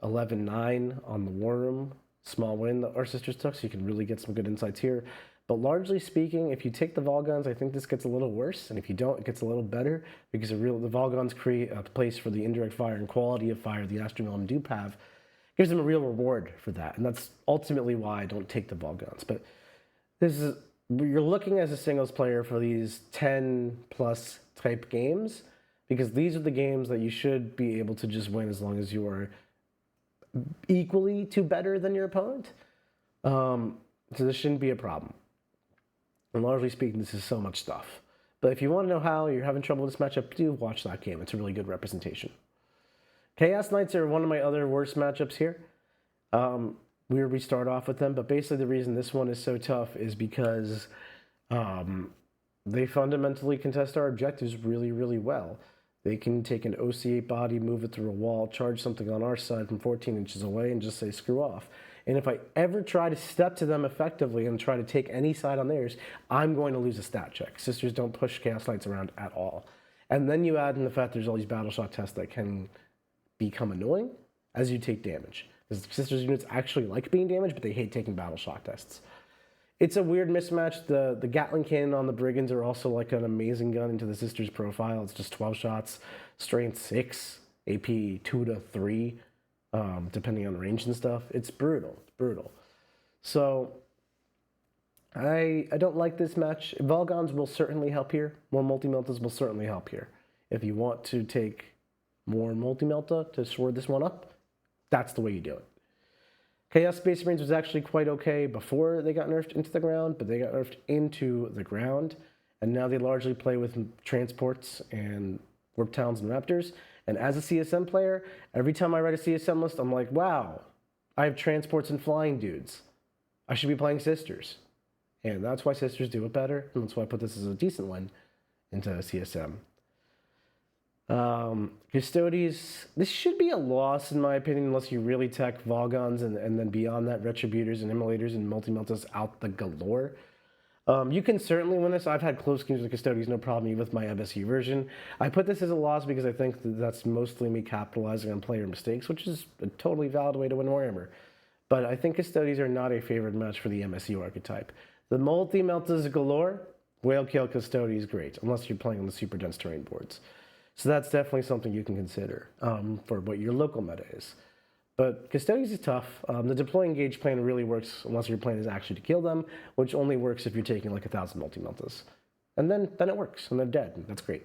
A: 11-9 on the War Room, small win that our Sisters took, so you can really get some good insights here. But largely speaking, if you take the Volgons, I think this gets a little worse, and if you don't, it gets a little better, because the Volgons create a place for the indirect fire and quality of fire the Astromilum do have. Gives them a real reward for that, and that's ultimately why I don't take the Volgons. But you're looking as a singles player for these 10-plus type games, because these are the games that you should be able to just win as long as you are equally to better than your opponent. So this shouldn't be a problem. And largely speaking, this is so much stuff. But if you want to know how you're having trouble with this matchup, do watch that game. It's a really good representation. Chaos Knights are one of my other worst matchups here. We start off with them, but basically the reason this one is so tough is because they fundamentally contest our objectives really, really well. They can take an OC8 body, move it through a wall, charge something on our side from 14 inches away, and just say, screw off. And if I ever try to step to them effectively and try to take any side on theirs, I'm going to lose a stat check. Sisters don't push Chaos Knights around at all. And then you add in the fact there's all these battle shock tests that can become annoying as you take damage. Because Sisters units actually like being damaged, but they hate taking battle shock tests. It's a weird mismatch. The Gatling cannon on the Brigands are also like an amazing gun into the Sisters profile. It's just 12 shots, strength 6, AP 2 to 3, depending on the range and stuff. It's brutal. It's brutal. So I don't like this match. Volgons will certainly help here. More multi-meltas will certainly help here. If you want to take more multi-melta to sword this one up, that's the way you do it. Chaos Space Marines was actually quite okay before they got nerfed into the ground, but they got nerfed into the ground, and now they largely play with transports and warp talons and raptors. And as a CSM player, every time I write a CSM list, I'm like, wow, I have transports and flying dudes. I should be playing Sisters. And that's why Sisters do it better, and that's why I put this as a decent one into CSM. Custodes, this should be a loss in my opinion, unless you really tech Volgons and then beyond that, Retributors and Immolators and Multi-Meltas out the galore. You can certainly win this. I've had close games with Custodes, no problem, even with my MSU version. I put this as a loss because I think that's mostly me capitalizing on player mistakes, which is a totally valid way to win Warhammer. But I think Custodes are not a favored match for the MSU archetype. The Multi-Meltas galore, Whale Kill Custodes, great, unless you're playing on the super dense terrain boards. So that's definitely something you can consider for what your local meta is. But Custodes is tough. The deploy engage plan really works unless your plan is actually to kill them, which only works if you're taking like 1,000 multi-meltas. And then it works, and they're dead. That's great.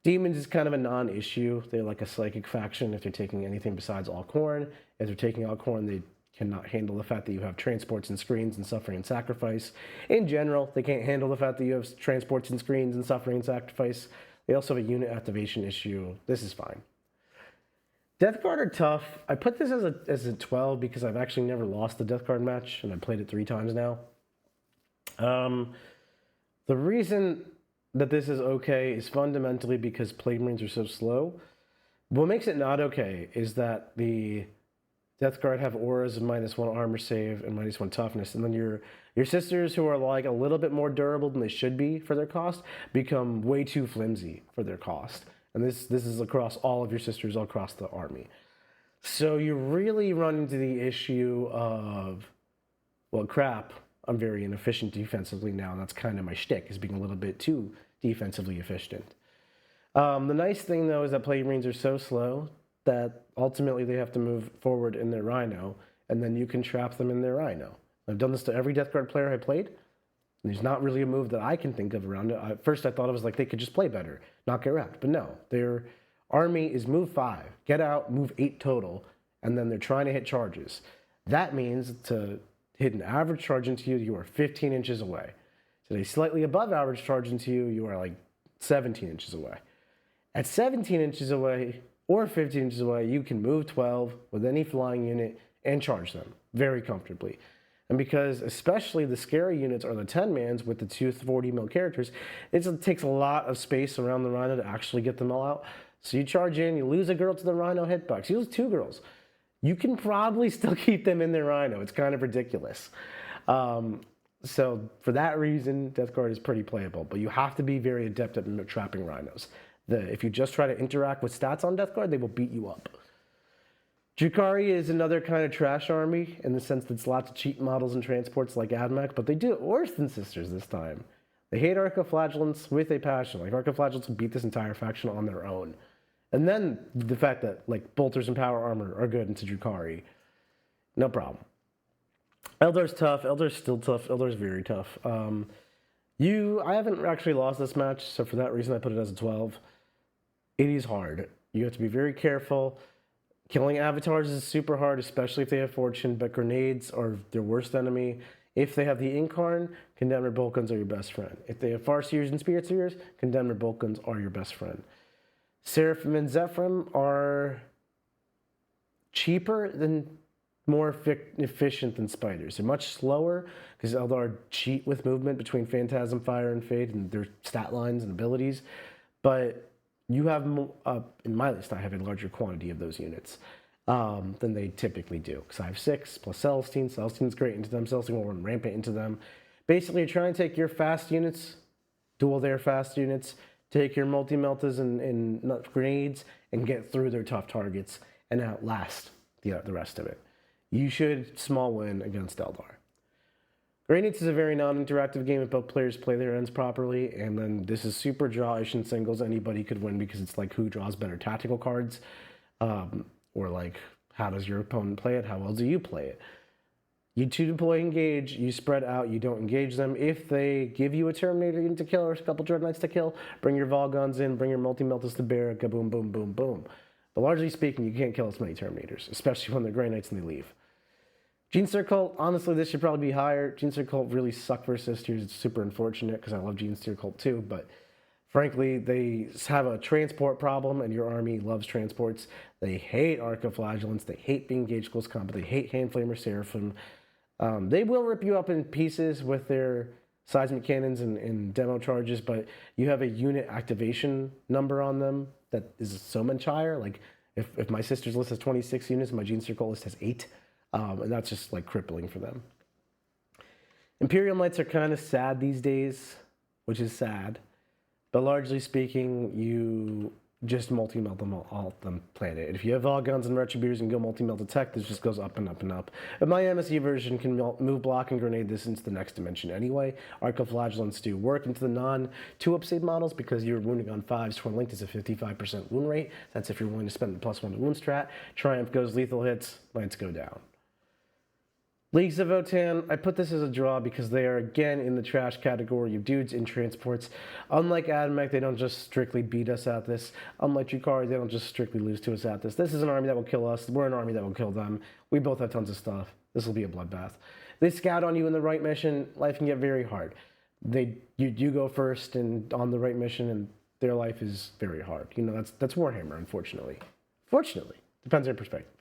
A: Demons is kind of a non-issue. They're like a psychic faction if they're taking anything besides Alkhorn. If they're taking Alkhorn, they cannot handle the fact that you have transports and screens and suffering and sacrifice. In general, they can't handle the fact that you have transports and screens and suffering and sacrifice. They also have a unit activation issue. This is fine. Death Guard are tough. I put this as a 12 because I've actually never lost the Death Guard match, and I played it 3 times now. The reason that this is okay is fundamentally because Plague Marines are so slow. What makes it not okay is that the Death Guard have auras of -1 armor save and -1 toughness, and then your sisters, who are like a little bit more durable than they should be for their cost, become way too flimsy for their cost. And this is across all of your sisters all across the army. So you really run into the issue of, well, crap, I'm very inefficient defensively now, and that's kind of my shtick, is being a little bit too defensively efficient. The nice thing, though, is that Plague Marines are so slow that ultimately they have to move forward in their Rhino, and then you can trap them in their Rhino. I've done this to every Death Guard player I played. There's not really a move that I can think of around it. At first, I thought it was like they could just play better, not get wrapped. But no, their army is move 5, get out, move 8 total, and then they're trying to hit charges. That means to hit an average charge into you, you are 15 inches away. To a slightly above average charge into you, you are like 17 inches away. At 17 inches away or 15 inches away, you can move 12 with any flying unit and charge them very comfortably. And because especially the scary units are the 10-mans with the 240 mil characters, it takes a lot of space around the Rhino to actually get them all out. So you charge in, you lose a girl to the Rhino hitbox, you lose 2 girls. You can probably still keep them in their Rhino. It's kind of ridiculous. So for that reason, Death Guard is pretty playable, but you have to be very adept at trapping Rhinos. If you just try to interact with stats on Death Guard, they will beat you up. Drukhari is another kind of trash army in the sense that it's lots of cheap models and transports like AdMech, but they do it worse than Sisters this time. They hate Archiflagellants with a passion. Like, Archiflagellants can beat this entire faction on their own. And then the fact that, like, Bolters and Power Armor are good into Drukhari. No problem. Eldar's tough. Eldar's still tough. Eldar's very tough. I haven't actually lost this match, so for that reason I put it as a 12. It is hard. You have to be very careful. Killing avatars is super hard, especially if they have fortune, but grenades are their worst enemy. If they have the Incarn, Condemned Bolt Guns are your best friend. If they have Farseers and Spirit Seers, Condemned Bolt Guns are your best friend. Seraphim and Zephyrim are cheaper and more efficient than Spiders. They're much slower because Eldar cheat with movement between Phantasm, Fire, and Fade and their stat lines and abilities. But you have, in my list, I have a larger quantity of those units than they typically do. Because I have 6 plus Celestine. Celestine's great into them. Celestine will run rampant into them. Basically, you're trying to take your fast units, duel their fast units, take your multi-meltas and grenades, and get through their tough targets and outlast the rest of it. You should small win against Eldar. Gradients is a very non-interactive game if both players play their ends properly, and then this is super draw-ish in singles. Anybody could win because it's like who draws better tactical cards, or like how does your opponent play it, how well do you play it. You 2 deploy engage, you spread out, you don't engage them. If they give you a Terminator unit to kill or a couple Dread Knights to kill, bring your Volgons in, bring your multi-meltas to bear, kaboom, boom, boom, boom. But largely speaking, you can't kill as many Terminators, especially when they're Grey Knights and they leave. Genesteer Cult, honestly, this should probably be higher. Genesteer Cult really suck for sisters. It's super unfortunate because I love Genesteer Cult too, but frankly, they have a transport problem, and your army loves transports. They hate Arcoflagellants. They hate being engaged close combat. They hate Handflamer Seraphim. They will rip you up in pieces with their seismic cannons and demo charges, but you have a unit activation number on them that is so much higher. Like, if my sister's list has 26 units, my Genesteer Cult list has 8. And that's just like crippling for them. Imperial Knights are kind of sad these days, which is sad. But largely speaking, you just multi-melt them all the planet. If you have all guns and retributors and go multi-melt attack, this just goes up and up and up. But my MSU version can move, block, and grenade this into the next dimension anyway. Arcoflagellants do work into the non-2-up save models because you're wounding on 5s. Torn Linked is a 55% wound rate. That's if you're willing to spend the +1 to wound strat. Triumph goes lethal hits, Knights go down. Leagues of Votann, I put this as a draw because they are again in the trash category of dudes in transports. Unlike Admech, they don't just strictly beat us at this. Unlike Drukhari, they don't just strictly lose to us at this. This is an army that will kill us. We're an army that will kill them. We both have tons of stuff. This will be a bloodbath. They scout on you in the right mission. Life can get very hard. You go first and on the right mission, and their life is very hard. You know, that's Warhammer, unfortunately. Fortunately, depends on your perspective.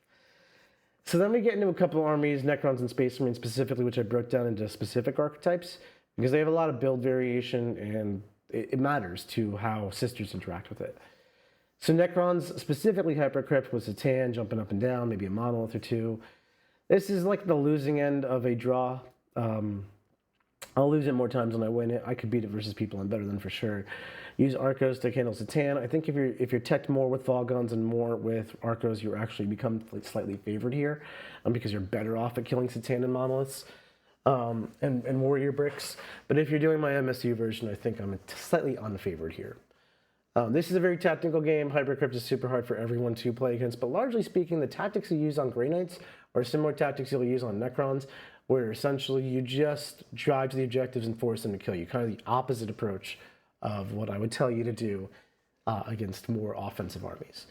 A: So then we get into a couple of armies, Necrons and Space Marines specifically, which I broke down into specific archetypes because they have a lot of build variation and it matters to how sisters interact with it. So Necrons, specifically Hypercrypt with Satan, jumping up and down, maybe a monolith or two. This is like the losing end of a draw. I'll lose it more times than I win it. I could beat it versus people I'm better than for sure. Use Arcos to handle Satan. I think if you're teched more with Fall Guns and more with Arcos, you actually become slightly favored here because you're better off at killing Satan and monoliths and warrior bricks. But if you're doing my MSU version, I think I'm slightly unfavored here. This is a very tactical game. Hypercrypt is super hard for everyone to play against, but largely speaking, the tactics you use on Grey Knights are similar tactics you'll use on Necrons, where essentially you just drive to the objectives and force them to kill you. Kind of the opposite approach of what I would tell you to do against more offensive armies.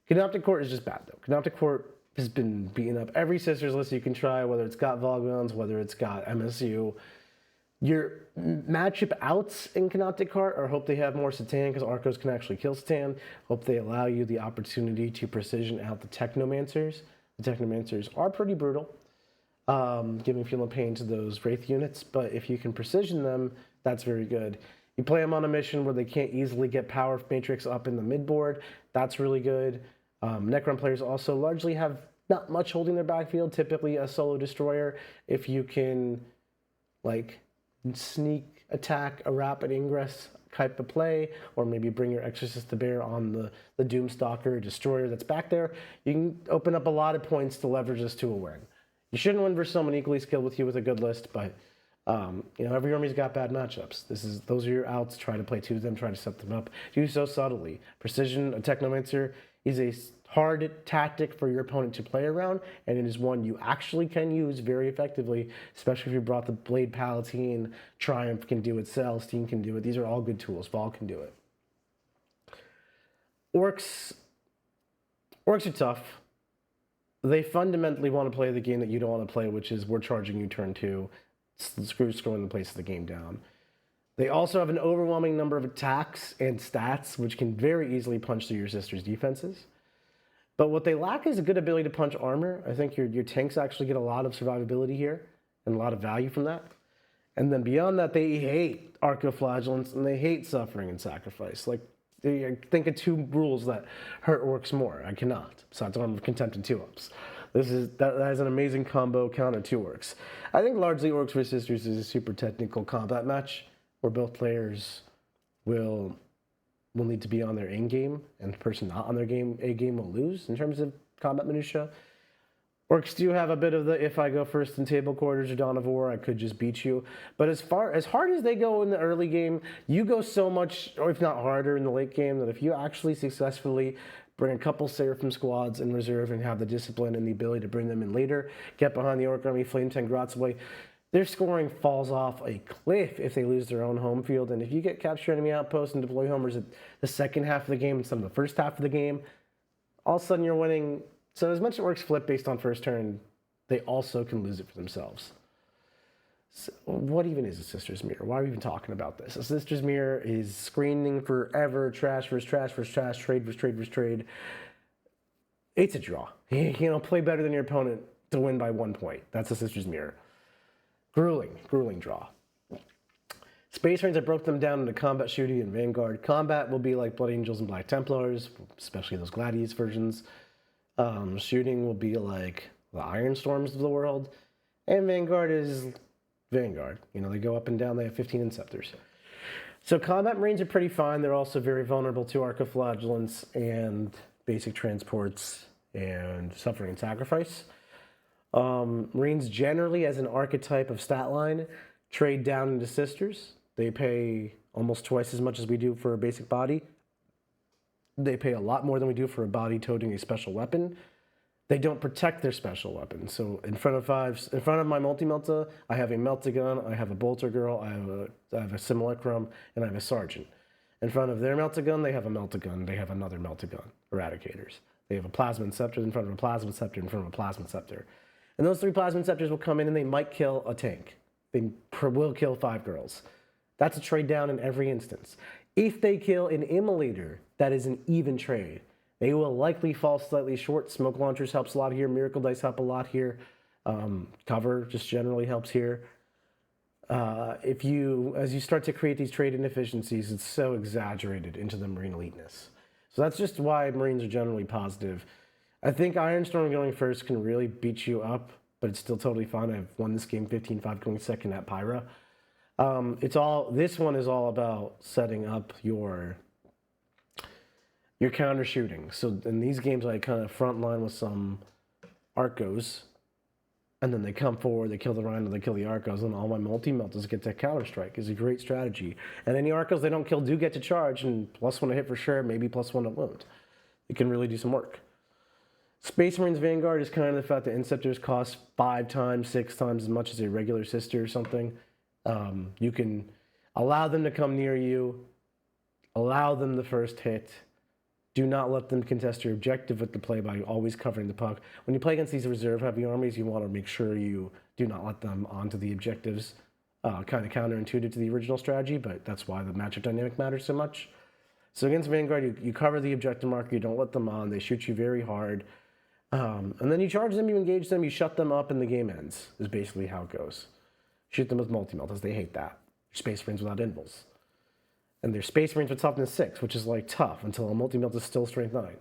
A: Canoptic Court is just bad, though. Canoptic Court has been beating up every sisters list you can try, whether it's got Volgons, whether it's got MSU. Your matchup outs in Canoptic Court are hope they have more Satan, because Arcos can actually kill Satan. Hope they allow you the opportunity to precision out the Technomancers. The Technomancers are pretty brutal, giving Feel of Pain to those Wraith units, but if you can precision them, that's very good. You play them on a mission where they can't easily get Power Matrix up in the midboard. That's really good. Necron players also largely have not much holding their backfield, typically a solo destroyer. If you can, like, sneak attack a rapid ingress type of play, or maybe bring your Exorcist to bear on the Doomstalker destroyer that's back there, you can open up a lot of points to leverage this to a win. You shouldn't win versus someone equally skilled with you with a good list, but you know, every army's got bad matchups. Those are your outs. Try to play two of them. Try to set them up. Do so subtly. Precision, a Technomancer, is a hard tactic for your opponent to play around, and it is one you actually can use very effectively, especially if you brought the Blade Palatine. Triumph can do it. Celestine can do it. These are all good tools. Vol can do it. Orcs are tough. They fundamentally want to play the game that you don't want to play, which is we're charging you turn 2. Screwing the place of the game down. They also have an overwhelming number of attacks and stats, which can very easily punch through your sister's defenses. But what they lack is a good ability to punch armor. I think your tanks actually get a lot of survivability here and a lot of value from that. And then beyond that, they hate Arcoflagellants and they hate suffering and sacrifice. Like, think of 2 rules that hurt orcs more. I cannot. Besides Armor of Contempt and 2-ups. That is an amazing combo counter to orcs. I think largely Orcs vs. Sisters is a super technical combat match where both players will need to be on their A game, and the person not on their A game will lose in terms of combat minutia. Orcs do have a bit of the if I go first in Table Quarters or Dawn of War, I could just beat you. But as hard as they go in the early game, you go so much, or if not harder in the late game, that if you actually successfully bring a couple Seraphim squads in reserve and have the discipline and the ability to bring them in later, get behind the Orc army, flame 10 grots away, their scoring falls off a cliff if they lose their own home field. And if you get capture enemy outposts and deploy homers at the second half of the game instead of the first half of the game, all of a sudden you're winning. So as much as Orcs flip based on first turn, they also can lose it for themselves. So what even is a Sister's Mirror? Why are we even talking about this? A Sister's Mirror is screening forever, trash versus trash versus trash, trade versus trade versus trade. It's a draw. Play better than your opponent to win by 1 point. That's a Sister's Mirror. Grueling draw. Space Marines, I broke them down into combat, shooting, and Vanguard. Combat will be like Blood Angels and Black Templars, especially those Gladius versions. Shooting will be like the Iron Storms of the world. And Vanguard is Vanguard. They go up and down. They have 15 Inceptors. So combat Marines are pretty fine. They're also very vulnerable to Archiflagellants and basic transports and suffering and sacrifice. Marines generally, as an archetype of stat line, trade down into Sisters. They pay almost twice as much as we do for a basic body. They pay a lot more than we do for a body toting a special weapon. They don't protect their special weapon. So in front of my multi-melta, I have a Meltagun, I have a Bolter Girl, I have a Simulacrum, and I have a Sergeant. In front of their Meltagun, they have a Meltagun, they have another Meltagun, Eradicators. They have a Plasma Scepter in front of a Plasma Scepter in front of a Plasma Scepter. And those 3 Plasma Scepters will come in and they might kill a tank. They will kill 5 girls. That's a trade down in every instance. If they kill an Immolator, that is an even trade. They will likely fall slightly short. Smoke Launchers helps a lot here. Miracle Dice help a lot here. Cover just generally helps here. As you start to create these trade inefficiencies, it's so exaggerated into the Marine eliteness. So that's just why Marines are generally positive. I think Ironstorm going first can really beat you up, but it's still totally fine. I've won this game 15-5 going second at Pyra. This one is all about setting up your counter shooting. So in these games, I kind of front line with some Arcos, and then they come forward, they kill the Rhino, they kill the Arcos, and all my multi-meltas get to counter strike. Is a great strategy. And any Arcos they don't kill do get to charge, and +1 to hit for sure, maybe +1 to wound. It can really do some work. Space Marines Vanguard is kind of the fact that Inceptors cost 5 times, 6 times as much as a regular Sister or something. You can allow them to come near you, allow them the first hit. Do not let them contest your objective with the play by always covering the puck. When you play against these reserve-heavy armies, you want to make sure you do not let them onto the objectives. Kind of counterintuitive to the original strategy, but that's why the matchup dynamic matters so much. So against Vanguard, you cover the objective marker, you don't let them on, they shoot you very hard. And then you charge them, you engage them, you shut them up, and the game ends, is basically how it goes. Shoot them with multi-meltas, they hate that. Space Marines without invulns. And they're Space Marines with toughness 6, which is like tough until a multi-melt is still strength 9.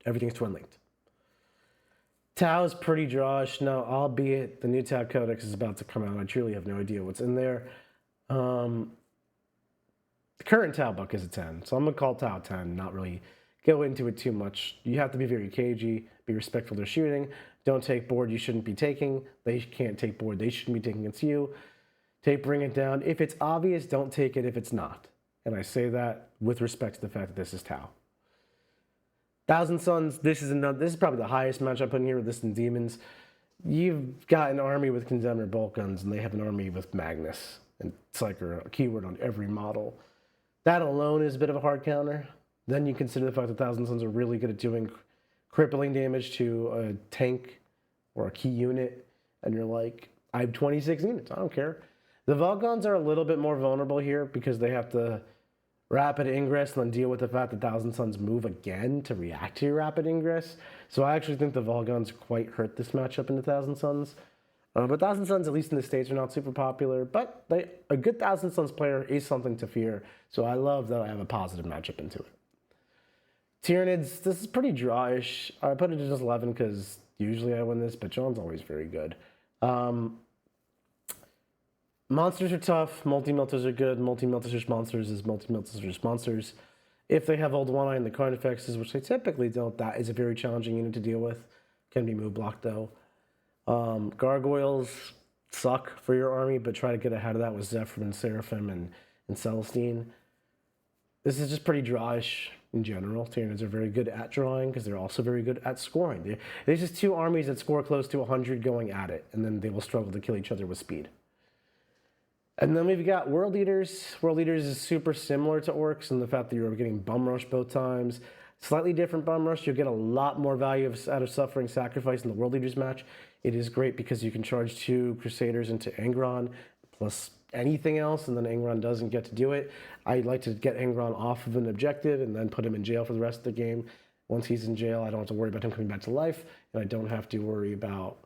A: Everything's twin linked. Tau is pretty drawish now, albeit the new Tau Codex is about to come out. I truly have no idea what's in there. The current Tau book is a 10, so I'm going to call Tau 10, not really go into it too much. You have to be very cagey, be respectful of their shooting. Don't take board you shouldn't be taking. They can't take board they shouldn't be taking against you. Bring it down. If it's obvious, don't take it if it's not. And I say that with respect to the fact that this is Tau. Thousand Suns, this is probably the highest match I put in here with this and Demons. You've got an army with Condemner bolt guns, and they have an army with Magnus and Psyker, a keyword on every model. That alone is a bit of a hard counter. Then you consider the fact that Thousand Suns are really good at doing crippling damage to a tank or a key unit, and you're like, I have 26 units, I don't care. The Volgons are a little bit more vulnerable here because they have to rapid ingress and then deal with the fact that Thousand Suns move again to react to your rapid ingress. So I actually think the Volgons quite hurt this matchup in the Thousand Suns. But Thousand Suns, at least in the States, are not super popular. But a good Thousand Suns player is something to fear. So I love that I have a positive matchup into it. Tyranids, this is pretty drawish. I put it to just 11 because usually I win this, but John's always very good. Monsters are tough. Multi-melters are good. Multi-melters versus monsters is multi-melters versus monsters. If they have Old One-Eye and the Carnifexes, which they typically don't, that is a very challenging unit to deal with. Can be move blocked, though. Gargoyles suck for your army, but try to get ahead of that with Zephyr and Seraphim and Celestine. This is just pretty drawish in general. Tyranids are very good at drawing because they're also very good at scoring. There's just 2 armies that score close to 100 going at it, and then they will struggle to kill each other with speed. And then we've got World Eaters. World Eaters is super similar to Orcs in the fact that you're getting Bum Rush both times. Slightly different Bum Rush. You'll get a lot more value out of Suffering Sacrifice in the World Eaters match. It is great because you can charge 2 Crusaders into Angron plus anything else, and then Angron doesn't get to do it. I like to get Angron off of an objective and then put him in jail for the rest of the game. Once he's in jail, I don't have to worry about him coming back to life, and I don't have to worry about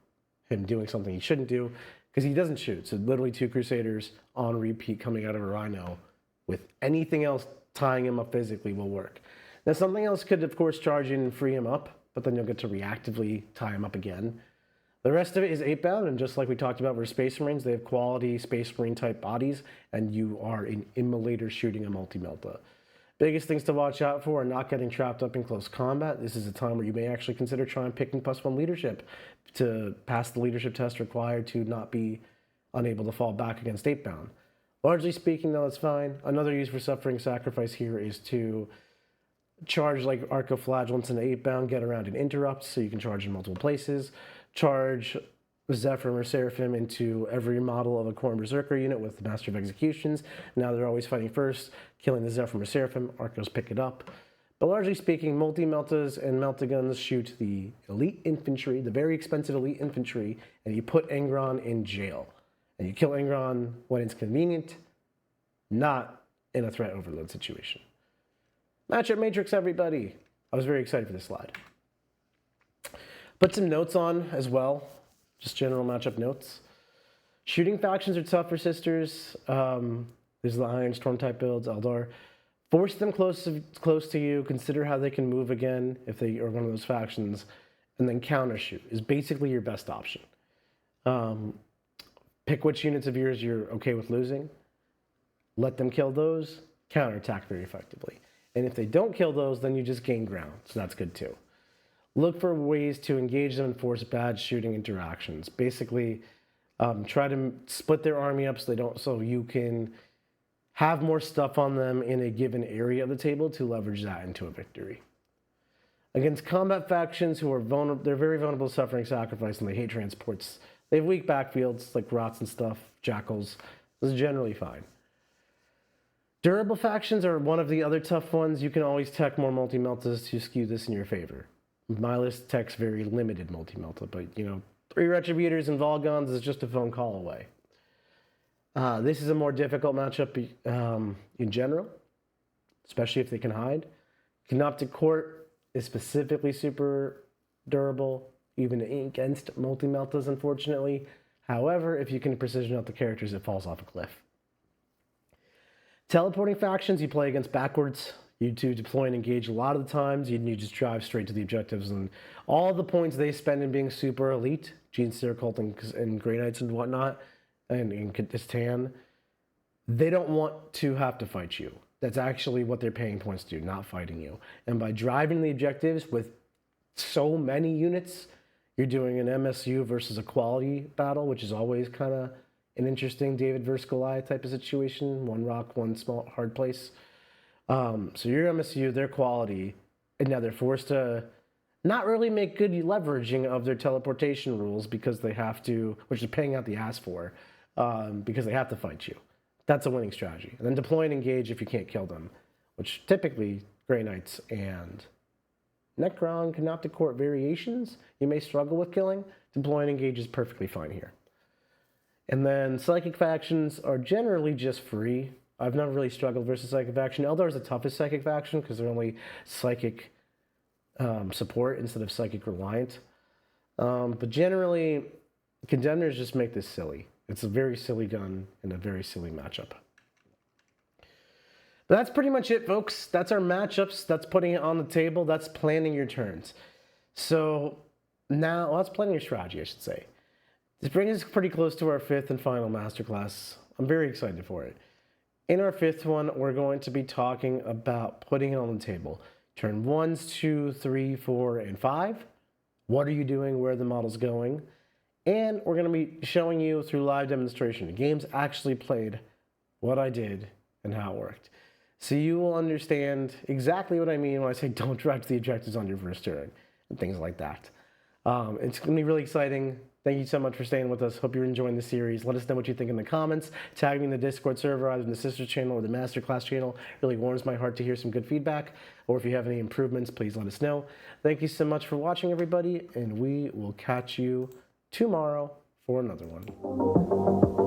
A: him doing something he shouldn't do, because he doesn't shoot. So literally 2 Crusaders on repeat coming out of a Rhino with anything else tying him up physically will work. Now, something else could, of course, charge in and free him up, but then you'll get to reactively tie him up again. The rest of it is 8-bound, and just like we talked about for Space Marines, they have quality Space Marine type bodies, and you are an immolator shooting a multi-melta. Biggest things to watch out for are not getting trapped up in close combat. This is a time where you may actually consider trying picking +1 leadership to pass the leadership test required to not be unable to fall back against 8-bound. Largely speaking, though, it's fine. Another use for Suffering Sacrifice here is to charge like Arcoflagellants into 8-bound, get around and interrupt, so you can charge in multiple places. Charge Zephyrim or Seraphim into every model of a Khorne Berserker unit with the Master of Executions. Now they're always fighting first, killing the Zephyrim or Seraphim. Arcos pick it up. But largely speaking, multi-meltas and melta-guns shoot the elite infantry, the very expensive elite infantry, and you put Angron in jail. And you kill Angron when it's convenient, not in a threat overload situation. Matchup Matrix, everybody. I was very excited for this slide. Put some notes on as well, just general matchup notes. Shooting factions are tough for sisters. There's the Iron Storm type builds, Eldar. Force them close to you. Consider how they can move again if they are one of those factions, and then counter shoot is basically your best option. Pick which units of yours you're okay with losing. Let them kill those. Counterattack very effectively. And if they don't kill those, then you just gain ground. So that's good too. Look for ways to engage them and force bad shooting interactions. Basically, try to split their army up so you can have more stuff on them in a given area of the table to leverage that into a victory. Against combat factions who are vulnerable, they're very vulnerable to Suffering Sacrifice, and they hate transports. They have weak backfields like rots and stuff, jackals. This is generally fine. Durable factions are one of the other tough ones. You can always tech more multi-meltas to skew this in your favor. My list techs very limited multi-melta, but 3 Retributors and Volgons is just a phone call away. This is a more difficult matchup in general, especially if they can hide. Canoptic Court is specifically super durable, even against multi-meltas, unfortunately. However, if you can precision out the characters, it falls off a cliff. Teleporting factions, you play against backwards. You two deploy and engage a lot of the times. You just drive straight to the objectives, and all the points they spend in being super elite, Genestealer Cult and Grey Knights and whatnot, and in Kistan, they don't want to have to fight you. That's actually what they're paying points to, not fighting you. And by driving the objectives with so many units, you're doing an MSU versus a quality battle, which is always kind of an interesting David versus Goliath type of situation. One rock, one small hard place. So your MSU, their quality, and now they're forced to not really make good leveraging of their teleportation rules because they have to, which is paying out the ass for, because they have to fight you. That's a winning strategy. And then deploy and engage if you can't kill them, which typically Grey Knights and Necron, Canoptic Court variations, you may struggle with killing. Deploy and engage is perfectly fine here. And then Psychic factions are generally just free. I've never really struggled versus Psychic faction. Eldar is the toughest Psychic faction because they're only Psychic support instead of Psychic reliant. But generally, Condemners just make this silly. It's a very silly gun and a very silly matchup. But that's pretty much it, folks. That's our matchups. That's putting it on the table. That's planning your turns. So now, well, that's planning your strategy, I should say. This brings us pretty close to our 5th and final masterclass. I'm very excited for it. In our 5th one, we're going to be talking about putting it on the table. Turn 1s, 2, 3, 4, and 5. What are you doing? Where are the models going? And we're going to be showing you through live demonstration. The game's actually played, what I did, and how it worked. So you will understand exactly what I mean when I say don't drive to the objectives on your first turn, and things like that. It's going to be really exciting. Thank you so much for staying with us. Hope you're enjoying the series. Let us know what you think in the comments. Tag me in the Discord server, either in the Sisters channel or the Masterclass channel. It really warms my heart to hear some good feedback. Or if you have any improvements, please let us know. Thank you so much for watching, everybody, and we will catch you tomorrow for another one.